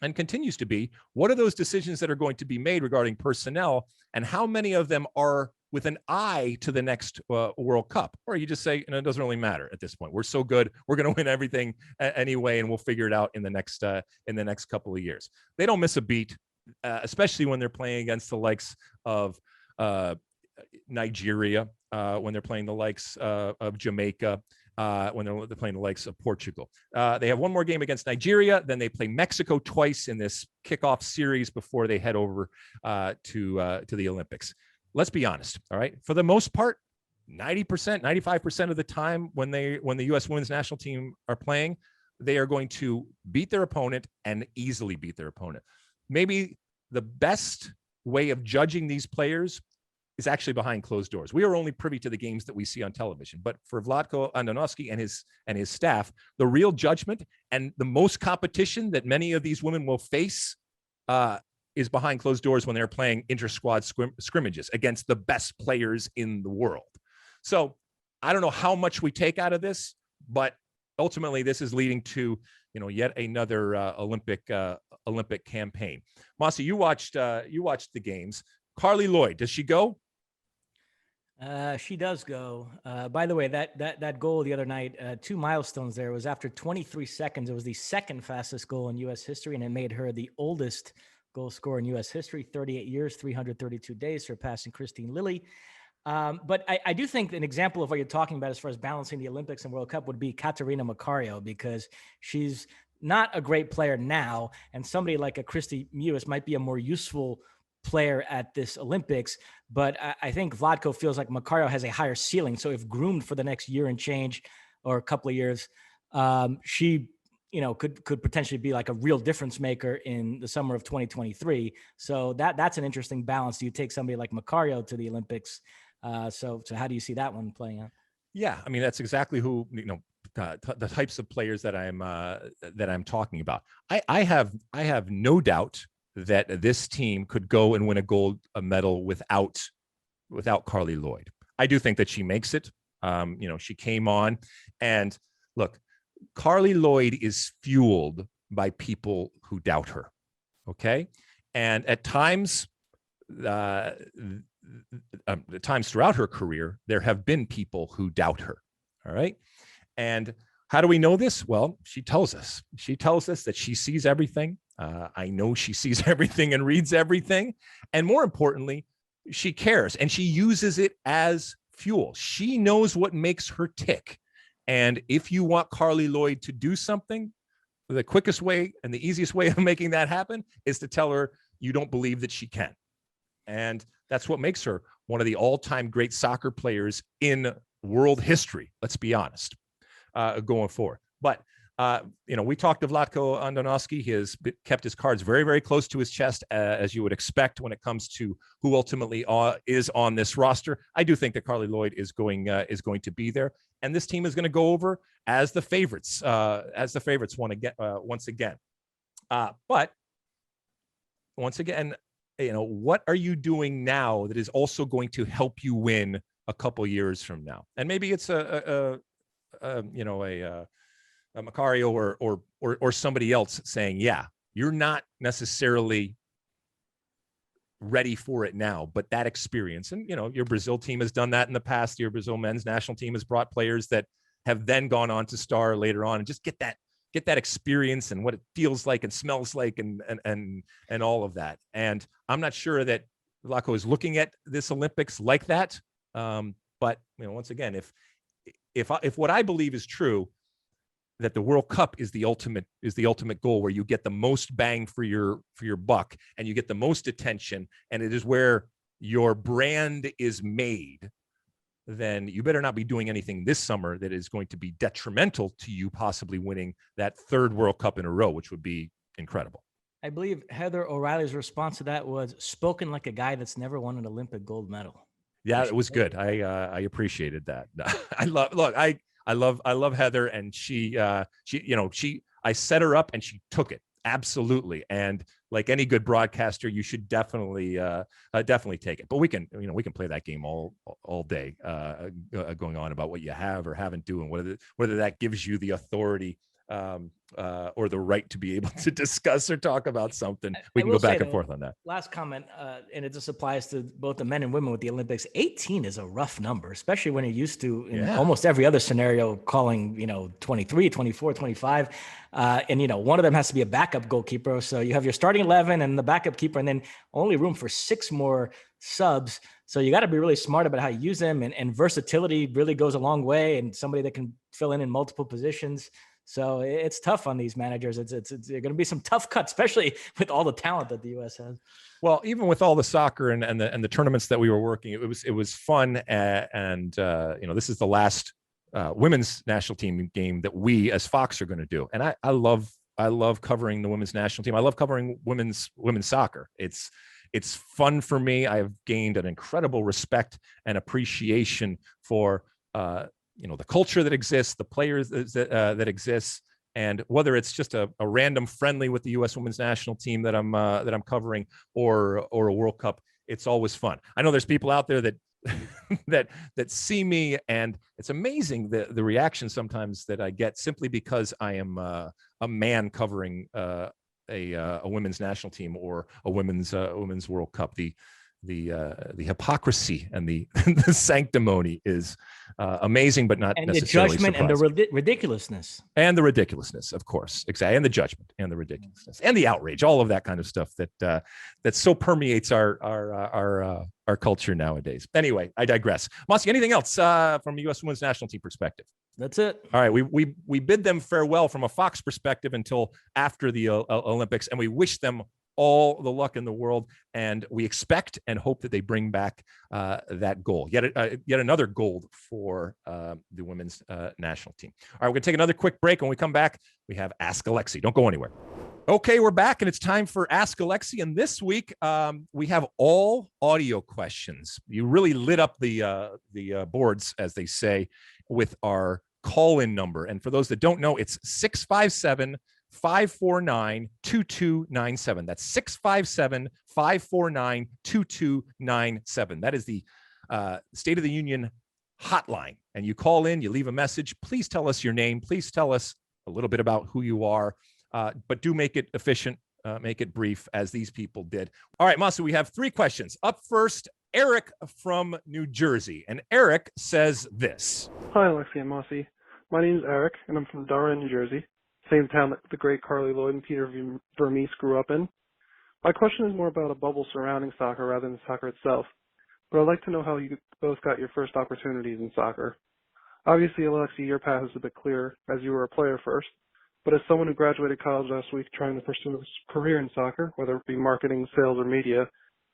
and continues to be, what are those decisions that are going to be made regarding personnel, and how many of them are with an eye to the next World Cup? Or you just say, it doesn't really matter at this point. We're so good, we're going to win everything anyway, and we'll figure it out in the next couple of years. They don't miss a beat. Especially when they're playing against the likes of Nigeria, when they're playing the likes of Jamaica, when they're playing the likes of Portugal. They have one more game against Nigeria, then they play Mexico twice in this kickoff series before they head over to the Olympics. Let's be honest, all right? For the most part, 90%, 95% of the time when the U.S. women's national team are playing, they are going to beat their opponent and easily beat their opponent. Maybe the best way of judging these players is actually behind closed doors. We are only privy to the games that we see on television. But for Vlatko Andonovski and his staff, the real judgment and the most competition that many of these women will face is behind closed doors when they're playing inter-squad scrimmages against the best players in the world. So I don't know how much we take out of this, but ultimately this is leading to yet another Olympic campaign. Mossy, you watched the games. Carly Lloyd, does she go? She does go. By the way, that goal the other night, 2 milestones there. Was after 23 seconds. It was the second fastest goal in U.S. history, and it made her the oldest goal scorer in U.S. history, 38 years, 332 days, surpassing Christine Lilly. But I do think an example of what you're talking about as far as balancing the Olympics and World Cup would be Katerina Macario, because she's not a great player now, and somebody like a Christy Mewis might be a more useful player at this Olympics. But I think Vlatko feels like Macario has a higher ceiling. So if groomed for the next year and change or a couple of years, she could potentially be like a real difference maker in the summer of 2023. So that's an interesting balance. Do you take somebody like Macario to the Olympics? So how do you see that one playing out? Yeah, I mean, that's exactly who, the types of players that I'm talking about. I have no doubt that this team could go and win a gold medal without Carly Lloyd. I do think that she makes it. She came on, and look, Carly Lloyd is fueled by people who doubt her. Okay. And at times throughout her career, there have been people who doubt her. All right. And how do we know this? Well, she tells us that she sees everything. I know she sees everything and reads everything. And more importantly, she cares, and she uses it as fuel. She knows what makes her tick. And if you want Carly Lloyd to do something, the quickest way and the easiest way of making that happen is to tell her you don't believe that she can. And that's what makes her one of the all-time great soccer players in world history. Let's be honest, going forward. But We talked of Latko Andonovski. He has kept his cards very, very close to his chest, as you would expect when it comes to who ultimately is on this roster. I do think that Carly Lloyd is going to be there, and this team is going to go over as the favorites. Once again. But once again, what are you doing now that is also going to help you win a couple years from now? And maybe it's a Macario or somebody else saying, yeah, you're not necessarily ready for it now, but that experience, and your Brazil team has done that in the past. Your Brazil men's national team has brought players that have then gone on to star later on, and just get that experience and what it feels like and smells like and all of that. And I'm not sure that Latko is looking at this Olympics like that. But once again, if what I believe is true, that the World Cup is the ultimate goal, where you get the most bang for your buck and you get the most attention, and it is where your brand is made, then you better not be doing anything this summer that is going to be detrimental to you possibly winning that third World Cup in a row, which would be incredible. I believe Heather O'Reilly's response to that was, spoken like a guy that's never won an Olympic gold medal. Yeah, it was good. I appreciated that. I love Heather, and she I set her up and she took it. Absolutely. And like any good broadcaster, you should definitely take it. But we can play that game all day, going on about what you have or haven't do, and whether that gives you the authority or the right to be able to discuss or talk about something. We can go back and forth on that. Last comment, and it just applies to both the men and women with the Olympics. 18 is a rough number, especially when you're used to in almost every other scenario calling, 23, 24, 25. And one of them has to be a backup goalkeeper. So you have your starting 11 and the backup keeper, and then only room for 6 more subs. So you got to be really smart about how you use them, and versatility really goes a long way, and somebody that can fill in multiple positions. So it's tough on these managers. It's going to be some tough cuts, especially with all the talent that the U.S. has. Well, even with all the soccer and the tournaments that we were working, it was fun. And this is the last women's national team game that we as Fox are going to do. And I love covering the women's national team. I love covering women's soccer. It's fun for me. I've gained an incredible respect and appreciation for the culture that exists, the players that exists, and whether it's just a random friendly with the U.S. women's national team that I'm covering, or a World Cup, it's always fun. I know there's people out there that that see me, and it's amazing the reaction sometimes that I get simply because I am a man covering a women's national team or a women's World Cup. The hypocrisy and the sanctimony is amazing, but not necessarily the judgment surprising. and the ridiculousness. And the ridiculousness, of course, exactly, and the judgment and the ridiculousness and the outrage, all of that kind of stuff that so permeates our culture nowadays. Anyway, I digress. Mossy, anything else from a U.S. women's national team perspective? That's it. All right, we bid them farewell from a Fox perspective until after the Olympics, and we wish them all the luck in the world, and we expect and hope that they bring back that goal, yet another gold for the women's national team. All right, we're gonna take another quick break. When we come back, we have Ask Alexi. Don't go anywhere. Okay, we're back, and it's time for Ask Alexi. And this week we have all audio questions. You really lit up the boards, as they say, with our call-in number. And for those that don't know, it's 657-549-2297. That's 657-549-2297. That is the State of the Union hotline. And you call in, you leave a message. Please tell us your name. Please tell us a little bit about who you are, but do make it efficient, make it brief, as these people did. All right, Masu, we have 3 questions. Up first, Eric from New Jersey. And Eric says this. Hi, Alexi and Mossy. My name is Eric, and I'm from Darwin, New Jersey, same town that the great Carly Lloyd and Peter Vermees grew up in. My question is more about a bubble surrounding soccer rather than soccer itself, but I'd like to know how you both got your first opportunities in soccer. Obviously, Alexi, your path is a bit clearer, as you were a player first, but as someone who graduated college last week trying to pursue a career in soccer, whether it be marketing, sales, or media,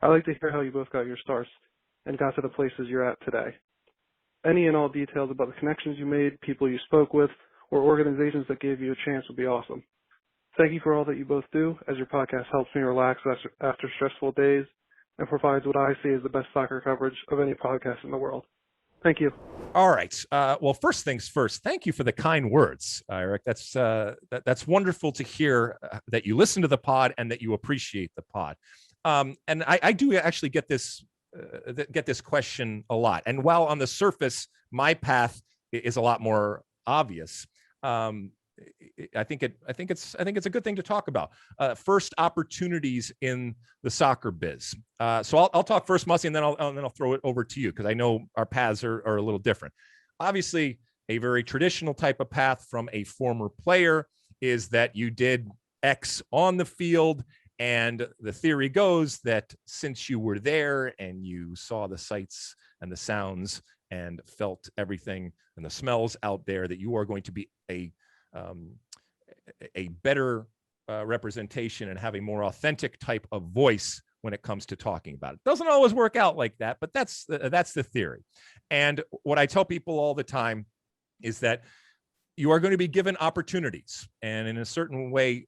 I'd like to hear how you both got your starts and got to the places you're at today. Any and all details about the connections you made, people you spoke with, or organizations that gave you a chance would be awesome. Thank you for all that you both do, as your podcast helps me relax after stressful days and provides what I see as the best soccer coverage of any podcast in the world. Thank you. All right. Well, first things first, thank you for the kind words, Eric. That's wonderful to hear that you listen to the pod and that you appreciate the pod. And I do actually get this question a lot. And while on the surface, my path is a lot more obvious, I think it's a good thing to talk about. First opportunities in the soccer biz. So I'll talk first, Mossy, and then I'll throw it over to you, because I know our paths are a little different. Obviously, a very traditional type of path from a former player is that you did X on the field, and the theory goes that since you were there and you saw the sights and the sounds and felt everything and the smells out there, that you are going to be a better representation and have a more authentic type of voice when it comes to talking about it. Doesn't always work out like that, but that's the theory. And what I tell people all the time is that you are going to be given opportunities, and in a certain way,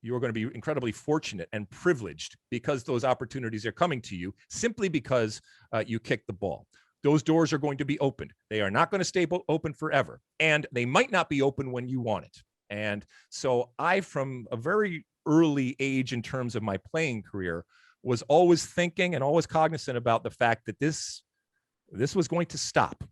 you are going to be incredibly fortunate and privileged because those opportunities are coming to you simply because you kicked the ball. Those doors are going to be opened. They are not going to stay open forever, and they might not be open when you want it. And so I, from a very early age in terms of my playing career, was always thinking and always cognizant about the fact that this was going to stop.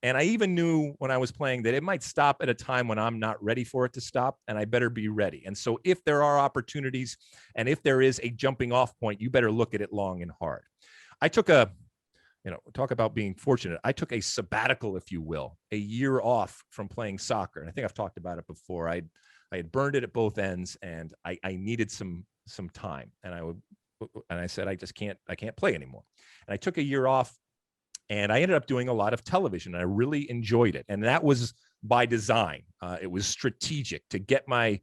And I even knew when I was playing that it might stop at a time when I'm not ready for it to stop, and I better be ready. And so if there are opportunities and if there is a jumping off point, you better look at it long and hard. I took talk about being fortunate. I took a sabbatical, if you will, a year off from playing soccer. And I think I've talked about it before. I had burned it at both ends, and I needed some time. And I said, I can't play anymore. And I took a year off, and I ended up doing a lot of television. And I really enjoyed it. And that was by design. It was strategic to get my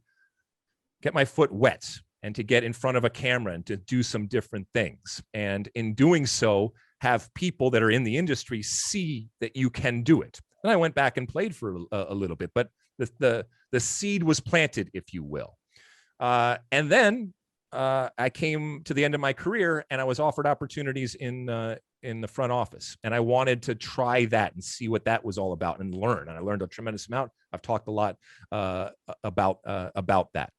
foot wet and to get in front of a camera and to do some different things. And in doing so, have people that are in the industry see that you can do it. And I went back and played for a little bit, but the seed was planted, if you will. And then I came to the end of my career, and I was offered opportunities in the front office, and I wanted to try that and see what that was all about and learn. And I learned a tremendous amount. I've talked a lot about that.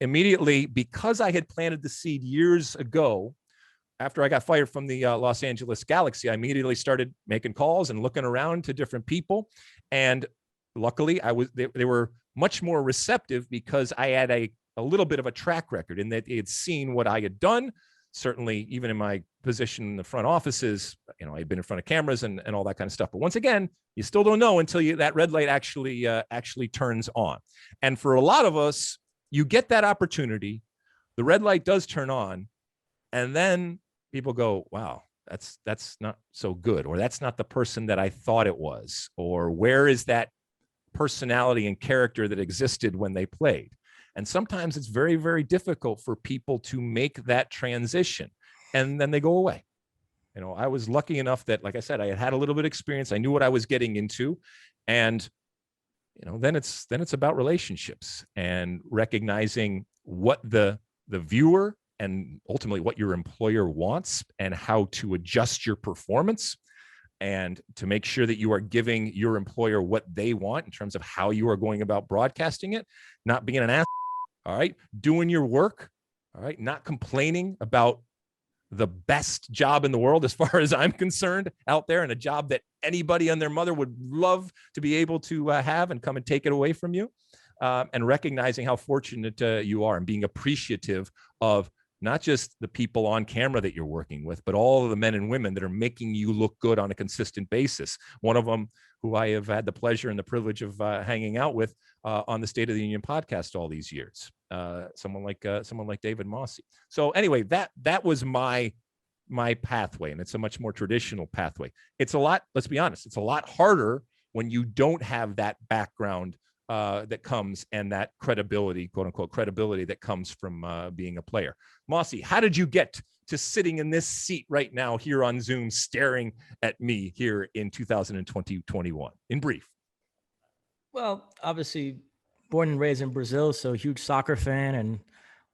Immediately, because I had planted the seed years ago, after I got fired from the Los Angeles Galaxy, I immediately started making calls and looking around to different people. And luckily, they were much more receptive because I had a little bit of a track record in that they had seen what I had done. Certainly, even in my position in the front offices, I'd been in front of cameras and all that kind of stuff. But once again, you still don't know until that red light actually turns on. And for a lot of us, you get that opportunity, the red light does turn on, and then people go, wow, that's not so good, or that's not the person that I thought it was, or where is that personality and character that existed when they played? And sometimes it's very, very difficult for people to make that transition, and then they go away. I was lucky enough that, like I said, I had a little bit of experience. I knew what I was getting into, and then it's about relationships and recognizing what the viewer and ultimately what your employer wants and how to adjust your performance and to make sure that you are giving your employer what they want in terms of how you are going about broadcasting it, not being an ass, all right, doing your work, all right, not complaining about the best job in the world as far as I'm concerned out there, and a job that anybody and their mother would love to be able to have and come and take it away from you, and recognizing how fortunate you are and being appreciative of not just the people on camera that you're working with, but all of the men and women that are making you look good on a consistent basis. One of them, who I have had the pleasure and the privilege of hanging out with on the State of the Union podcast all these years, someone like David Mossy. So anyway, that was my pathway, and it's a much more traditional pathway. It's a lot, let's be honest, it's a lot harder when you don't have that background that comes, and that credibility, quote unquote, credibility that comes from being a player. Mossy, how did you get to sitting in this seat right now here on Zoom, staring at me here in 2020-21? In brief. Well, obviously, born and raised in Brazil, so huge soccer fan, and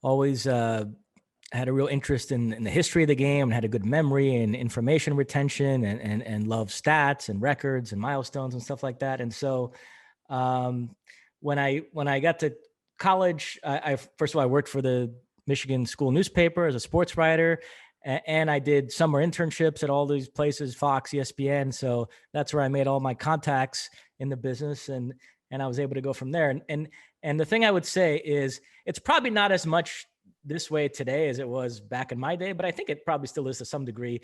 always had a real interest in the history of the game, and had a good memory and information retention, and love stats and records and milestones and stuff like that. And so, um, when I got to college, I first of all I worked for the Michigan school newspaper as a sports writer, and I did summer internships at all these places, Fox, ESPN. So that's where I made all my contacts in the business, and I was able to go from there. And the thing I would say is it's probably not as much this way today as it was back in my day, but I think it probably still is to some degree.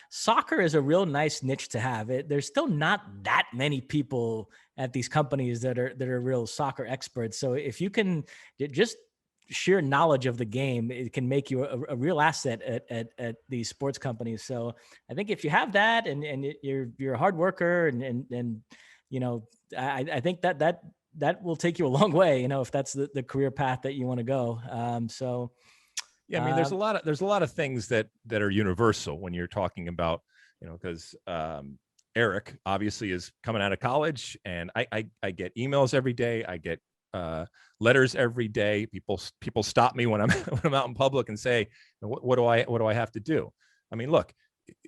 Soccer is a real nice niche to have. There's still not that many people at these companies that are real soccer experts. So if you can just sheer knowledge of the game, it can make you a real asset at these sports companies. So I think if you have that and you're a hard worker and you know, I think that will take you a long way, you know, if that's the career path that you want to go. So Yeah, I mean, there's a lot of things that are universal when you're talking about, you know, because Eric obviously is coming out of college, and I get emails every day. I get letters every day. People stop me when I'm when I'm out in public and say, what do I have to do? I mean, look,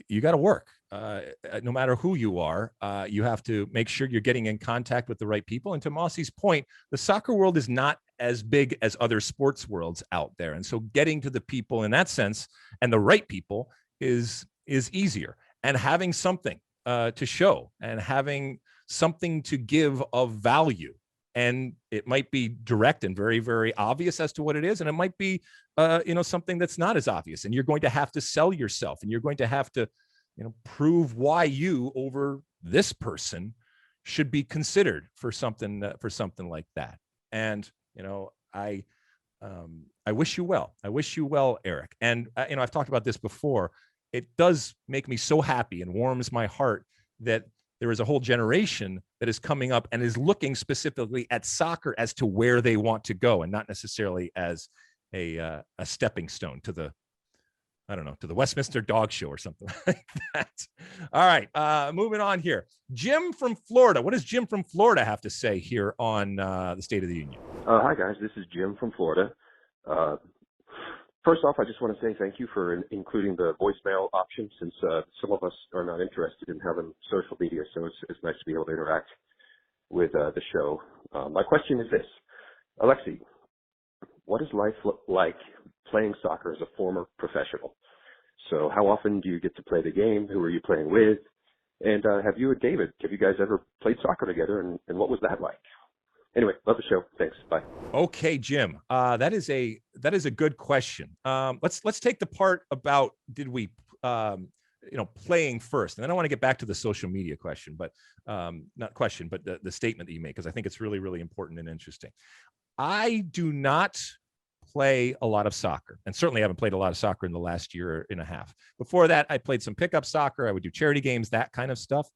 you got to work. No matter who you are, you have to make sure you're getting in contact with the right people. And to Mossy's point, the soccer world is not as big as other sports worlds out there. And so getting to the people in that sense and the right people is easier. And having something to show and having something to give of value. And it might be direct and very, very obvious as to what it is. And it might be, something that's not as obvious. And you're going to have to sell yourself, and you're going to have to, prove why you over this person should be considered for something like that. And, I wish you well. I wish you well, Eric. And, I've talked about this before. It does make me so happy and warms my heart that there is a whole generation that is coming up and is looking specifically at soccer as to where they want to go, and not necessarily as a stepping stone to the Westminster Dog Show or something like that. All right, moving on here. Jim from Florida. What does Jim from Florida have to say here on the State of the Union? Hi, guys. This is Jim from Florida. First off, I just want to say thank you for including the voicemail option, since some of us are not interested in having social media, so it's nice to be able to interact with the show. My question is this. Alexi, what is life like playing soccer as a former professional? So how often do you get to play the game? Who are you playing with? And have you guys ever played soccer together, and what was that like? Anyway, love the show. Thanks. Bye. Okay, Jim. That is a good question. Let's take the part about did we playing first, and then I want to get back to the social media question, but not question, but the statement that you made, because I think it's really, really important and interesting. I do not play a lot of soccer, and certainly haven't played a lot of soccer in the last year and a half. Before that, I played some pickup soccer. I would do charity games, that kind of stuff.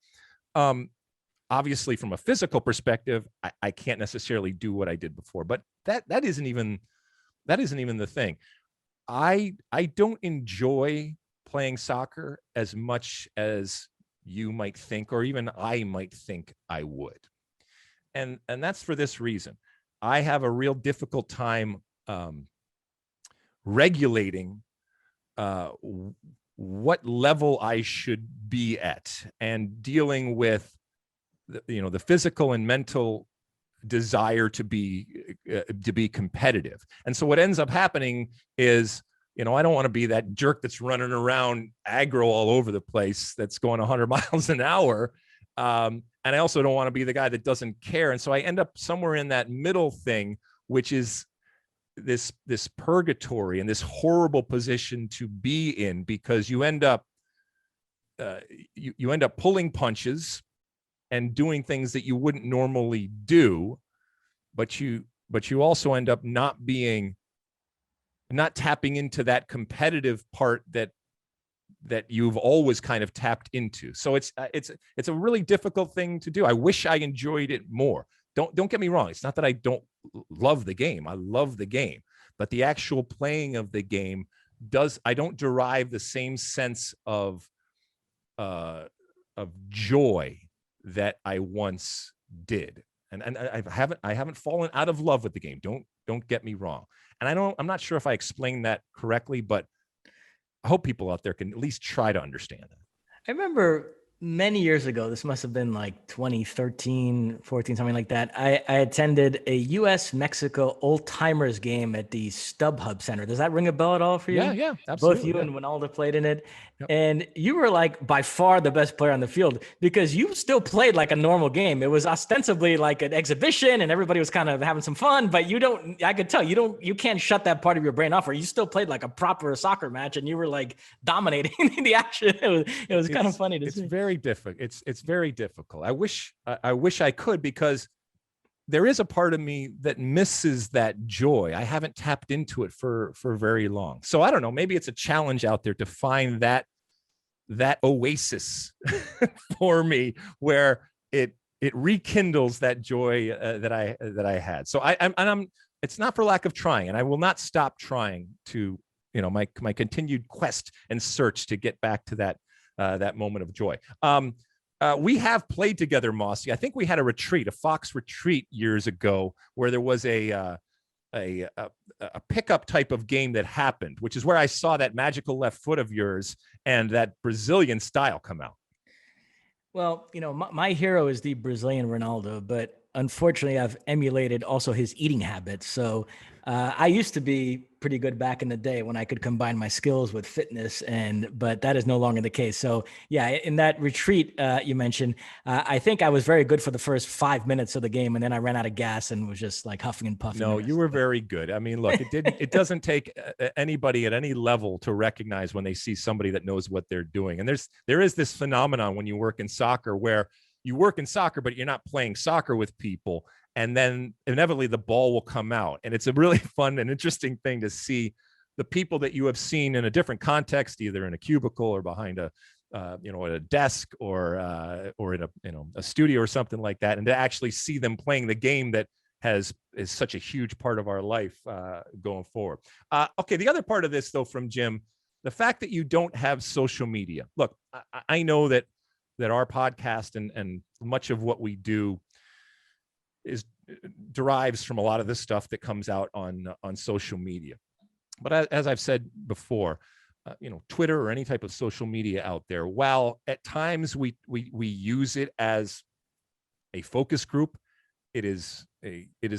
Obviously, from a physical perspective, I can't necessarily do what I did before, but that isn't even the thing. I don't enjoy playing soccer as much as you might think, or even I might think I would. And that's for this reason. I have a real difficult time regulating what level I should be at, and dealing with the physical and mental desire to be competitive. And so what ends up happening is, I don't want to be that jerk that's running around aggro all over the place, that's going 100 miles an hour. And I also don't want to be the guy that doesn't care. And so I end up somewhere in that middle thing, which is this purgatory and this horrible position to be in, because you end up pulling punches and doing things that you wouldn't normally do, but you also end up not tapping into that competitive part that you've always kind of tapped into. So it's a really difficult thing to do. I wish I enjoyed it more. Don't get me wrong. It's not that I don't love the game. I love the game, but the actual playing of the game I don't derive the same sense of joy that I once did. and I haven't fallen out of love with the game. Don't get me wrong. And I'm not sure if I explained that correctly, but I hope people out there can at least try to understand that. I remember many years ago, this must have been like 2013, 14, something like that. I attended a US Mexico old timers game at the StubHub Center. Does that ring a bell at all for you? Yeah, absolutely. Both you and Winalda played in it. Yep. And you were like by far the best player on the field because you still played like a normal game. It was ostensibly like an exhibition and everybody was kind of having some fun, but I could tell you can't shut that part of your brain off, or you still played like a proper soccer match and you were like dominating the action. It was kind of funny to see. It's very difficult. It's very difficult. I wish I could, because there is a part of me that misses that joy. I haven't tapped into it for very long. So I don't know, maybe it's a challenge out there to find that oasis for me where it rekindles that joy that I had. So I'm it's not for lack of trying, and I will not stop trying to, my continued quest and search to get back to that moment of joy. We have played together, Mossy. I think we had a Fox retreat years ago, where there was a pickup type of game that happened, which is where I saw that magical left foot of yours and that Brazilian style come out. Well, my hero is the Brazilian Ronaldo, but unfortunately I've emulated also his eating habits. So I used to be pretty good back in the day when I could combine my skills with fitness, but that is no longer the case. So yeah, in that retreat you mentioned, I think I was very good for the first 5 minutes of the game, and then I ran out of gas and was just like huffing and puffing. No, you were very good. I mean, look, it doesn't take anybody at any level to recognize when they see somebody that knows what they're doing. And there is this phenomenon when you work in soccer where you work in soccer, but you're not playing soccer with people. And then inevitably the ball will come out. And it's a really fun and interesting thing to see the people that you have seen in a different context, either in a cubicle or behind at a desk or in a studio or something like that. And to actually see them playing the game that is such a huge part of our life going forward. Okay. The other part of this, though, from Jim, the fact that you don't have social media. Look, I know that our podcast and much of what we do derives from a lot of this stuff that comes out on social media. But as I've said before, Twitter or any type of social media out there, while at times we use it as a focus group, it is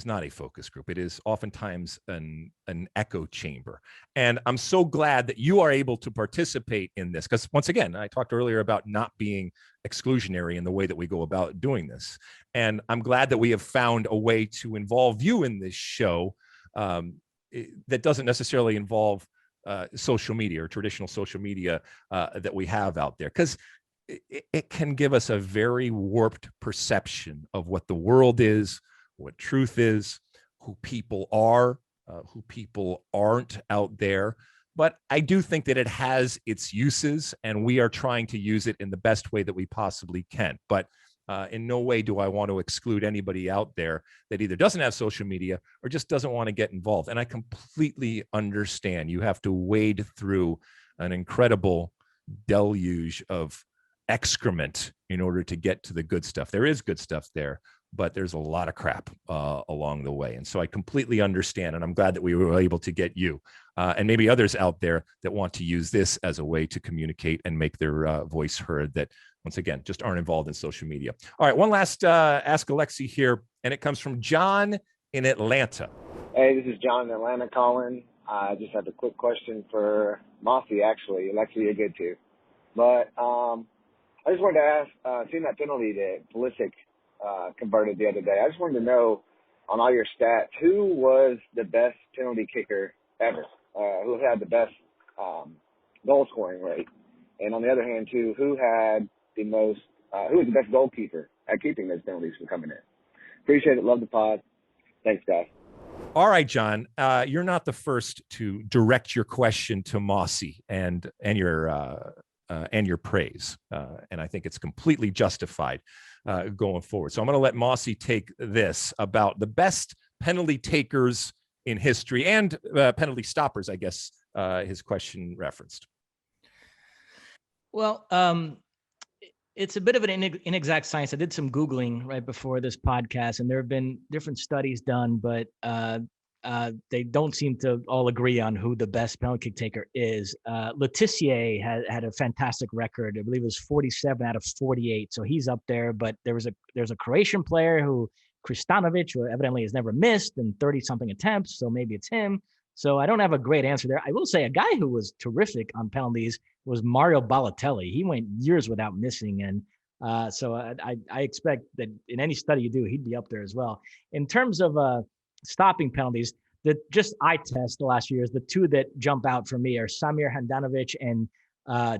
not a focus group. It is oftentimes an echo chamber. And I'm so glad that you are able to participate in this, because once again, I talked earlier about not being exclusionary in the way that we go about doing this. And I'm glad that we have found a way to involve you in this show that doesn't necessarily involve social media or traditional social media that we have out there, because it can give us a very warped perception of what the world is, what truth is, who people are, who people aren't out there. But I do think that it has its uses, and we are trying to use it in the best way that we possibly can. But in no way do I want to exclude anybody out there that either doesn't have social media or just doesn't want to get involved. And I completely understand. You have to wade through an incredible deluge of excrement in order to get to the good stuff. There is good stuff there, but there's a lot of crap along the way. And so I completely understand. And I'm glad that we were able to get you and maybe others out there that want to use this as a way to communicate and make their voice heard that, once again, just aren't involved in social media. All right, one last Ask Alexi here, and it comes from John in Atlanta. Hey, this is John in Atlanta calling. I just have a quick question for Mossy, actually. Alexi, you're good too. But I just wanted to ask, seeing that penalty that Pulisic converted the other day, I just wanted to know, on all your stats, who was the best penalty kicker ever? Who had the best goal scoring rate? And on the other hand, too, who was the best goalkeeper at keeping those penalties from coming in? Appreciate it. Love the pod. Thanks, guys. All right, John, you're not the first to direct your question to Mossy and your praise. And I think it's completely justified going forward. So I'm going to let Mossy take this about the best penalty takers in history and penalty stoppers, I guess his question referenced. Well, It's a bit of an inexact science. I did some Googling right before this podcast, and there have been different studies done, but they don't seem to all agree on who the best penalty kick taker is. Letitia had a fantastic record. I believe it was 47 out of 48. So he's up there, but there's a Croatian player who Kristanovic, who evidently has never missed in 30 something attempts. So maybe it's him. So I don't have a great answer there. I will say a guy who was terrific on penalties was Mario Balotelli. He went years without missing. And so I expect that in any study you do, he'd be up there as well. In terms of stopping penalties, that just eye test the last few years, the two that jump out for me are Samir Handanovic and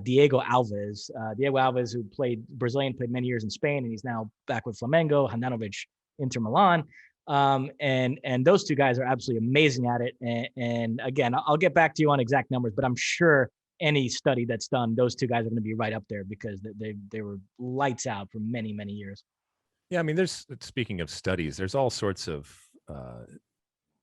Diego Alves. Diego Alves, who played many years in Spain, and he's now back with Flamengo. Handanovic, Inter Milan. And those two guys are absolutely amazing at it. And again, I'll get back to you on exact numbers, but I'm sure any study that's done, those two guys are going to be right up there because they were lights out for many, many years. Yeah, I mean, speaking of studies, there's all sorts of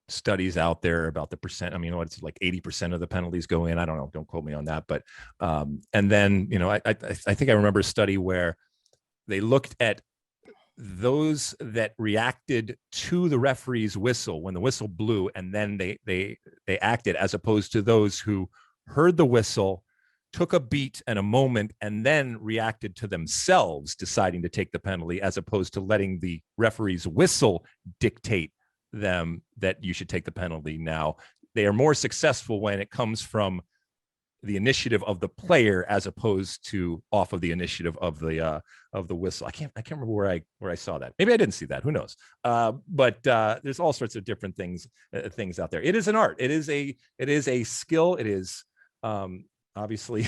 studies out there about the percent. I mean, it's like 80% of the penalties go in. I don't know. Don't quote me on that. But and then, I think I remember a study where they looked at those that reacted to the referee's whistle when the whistle blew, and then they acted, as opposed to those who heard the whistle, took a beat and a moment, and then reacted to themselves deciding to take the penalty, as opposed to letting the referee's whistle dictate them that you should take the penalty. Now, they are more successful when it comes from the initiative of the player as opposed to off of the initiative of the whistle. I can't remember where I saw that. Maybe I didn't see that. Who knows? But there's all sorts of different things out there. It is an art. It is a skill. It is obviously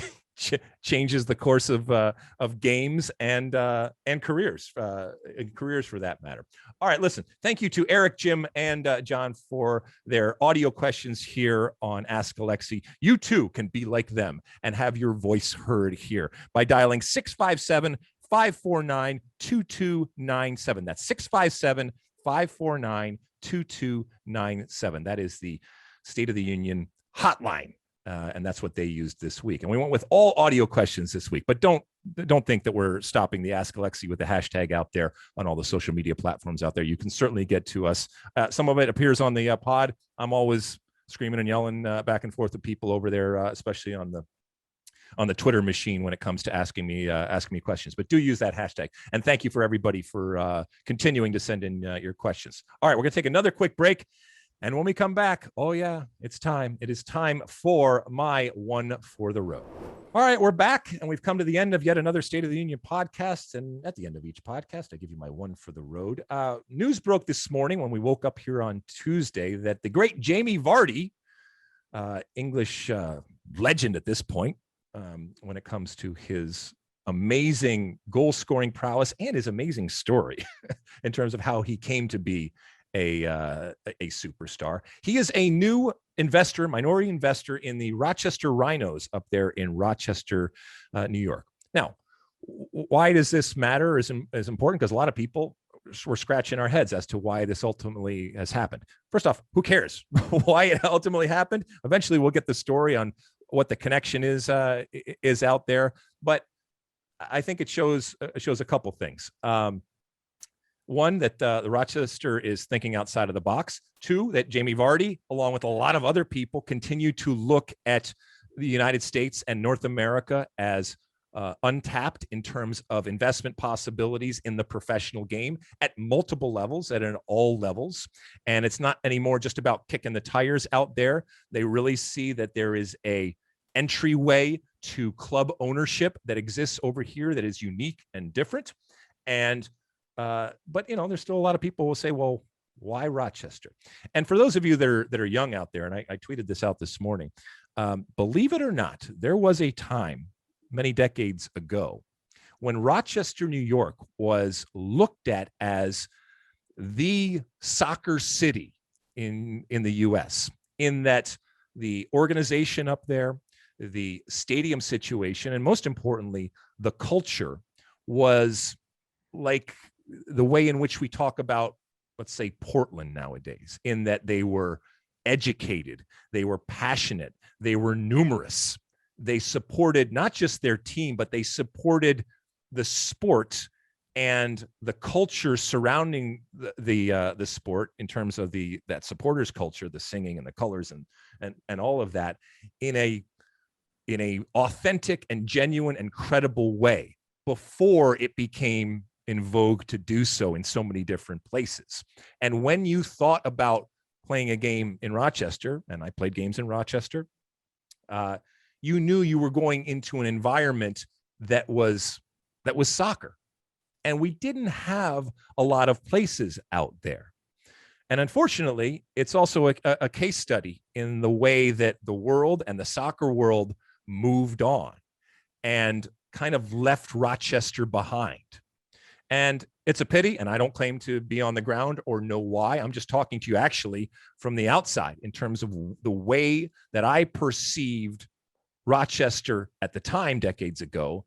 changes the course of games and careers, careers for that matter. All right, listen, thank you to Eric, Jim, and John for their audio questions here on Ask Alexi. You too can be like them and have your voice heard here by dialing 657-549-2297. That's 657-549-2297. That is the State of the Union hotline. And that's what they used this week. And we went with all audio questions this week, but don't think that we're stopping the Ask Alexi with the hashtag out there on all the social media platforms out there. You can certainly get to us. Some of it appears on the pod. I'm always screaming and yelling back and forth to people over there, especially on the Twitter machine when it comes to asking me questions. But do use that hashtag. And thank you for everybody for continuing to send in your questions. All right, we're going to take another quick break. And when we come back, oh yeah, it's time. It is time for my one for the road. All right, we're back, and we've come to the end of yet another State of the Union podcast. And at the end of each podcast, I give you my one for the road. News broke this morning when we woke up here on Tuesday that the great Jamie Vardy, English legend at this point, when it comes to his amazing goal-scoring prowess and his amazing story in terms of how he came to be a superstar. He is a new investor, minority investor in the Rochester Rhinos up there in Rochester, New York. Now, why does this matter is important? Because a lot of people were scratching our heads as to why this ultimately has happened. First off, who cares why it ultimately happened? Eventually, we'll get the story on what the connection is out there. But I think it shows a couple things. One, that the Rochester is thinking outside of the box. Two, that Jamie Vardy, along with a lot of other people, continue to look at the United States and North America as untapped in terms of investment possibilities in the professional game at multiple levels, at all levels. And it's not anymore just about kicking the tires out there. They really see that there is a entryway to club ownership that exists over here that is unique and different. And but there's still a lot of people who will say, well, why Rochester? And for those of you that are young out there, and I tweeted this out this morning, believe it or not, there was a time many decades ago when Rochester, New York was looked at as the soccer city in the US, in that the organization up there, the stadium situation, and most importantly, the culture was like the way in which we talk about, let's say, Portland nowadays, in that they were educated, they were passionate, they were numerous. They supported not just their team, but they supported the sport and the culture surrounding the sport in terms of that supporters culture, the singing and the colors and all of that in a authentic and genuine and credible way before it became in vogue to do so in so many different places. And when you thought about playing a game in Rochester, and I played games in Rochester, you knew you were going into an environment that was soccer. And we didn't have a lot of places out there. And unfortunately, it's also a case study in the way that the world and the soccer world moved on and kind of left Rochester behind. And it's a pity, and I don't claim to be on the ground or know why. I'm just talking to you actually from the outside in terms of the way that I perceived Rochester at the time, decades ago,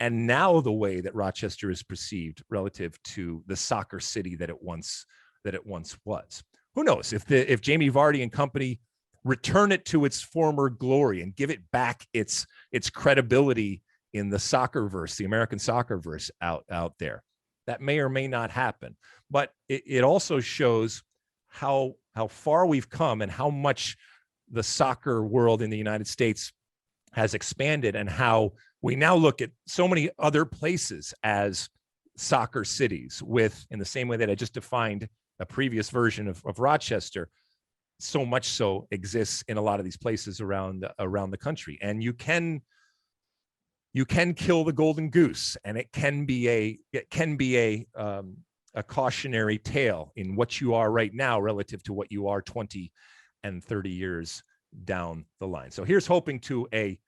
and now the way that Rochester is perceived relative to the soccer city that it once was. Who knows if Jamie Vardy and company return it to its former glory and give it back its credibility in the soccer verse, the American soccer verse out there. That may or may not happen, but it also shows how far we've come and how much the soccer world in the United States has expanded, and how we now look at so many other places as soccer cities, in the same way that I just defined a previous version of Rochester, so much so exists in a lot of these places around the country. And you can kill the golden goose, and it can be a cautionary tale in what you are right now relative to what you are 20 and 30 years down the line. So here's hoping to a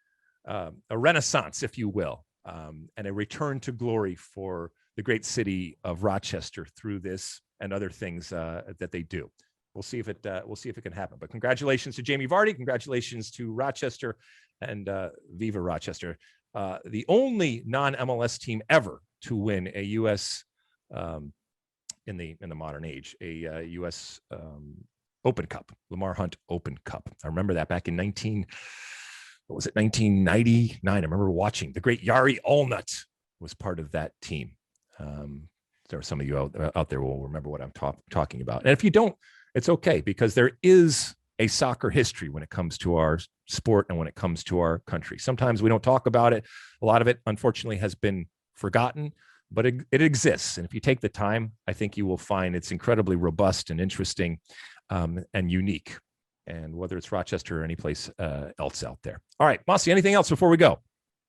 renaissance, if you will, and a return to glory for the great city of Rochester through this and other things that they do. We'll see if it can happen. But congratulations to Jamie Vardy. Congratulations to Rochester, and Viva Rochester. The only non-MLS team ever to win a U.S. In the modern age, a U.S. Open Cup, Lamar Hunt Open Cup. I remember that back in 1999. I remember watching. The great Yari Allnut was part of that team. There are some of you out there who will remember what I'm talking about. And if you don't, it's okay, because there is a soccer history when it comes to our sport and when it comes to our country. Sometimes we don't talk about it. A lot of it, unfortunately, has been forgotten, but it exists. And if you take the time, I think you will find it's incredibly robust and interesting and unique. And whether it's Rochester or any place else out there. All right, Mossy, anything else before we go?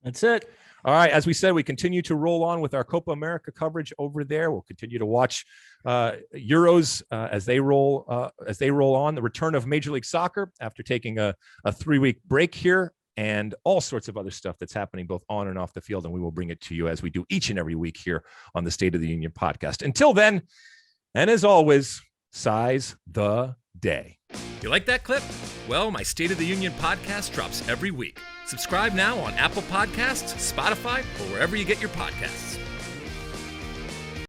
That's it. All right, as we said, we continue to roll on with our Copa America coverage over there. We'll continue to watch Euros as they roll on. The return of Major League Soccer after taking a 3-week break here, and all sorts of other stuff that's happening both on and off the field. And we will bring it to you as we do each and every week here on the State of the Union podcast. Until then, and as always, size the day. You like that clip? Well, my State of the Union podcast drops every week. Subscribe now on Apple Podcasts, Spotify, or wherever you get your podcasts.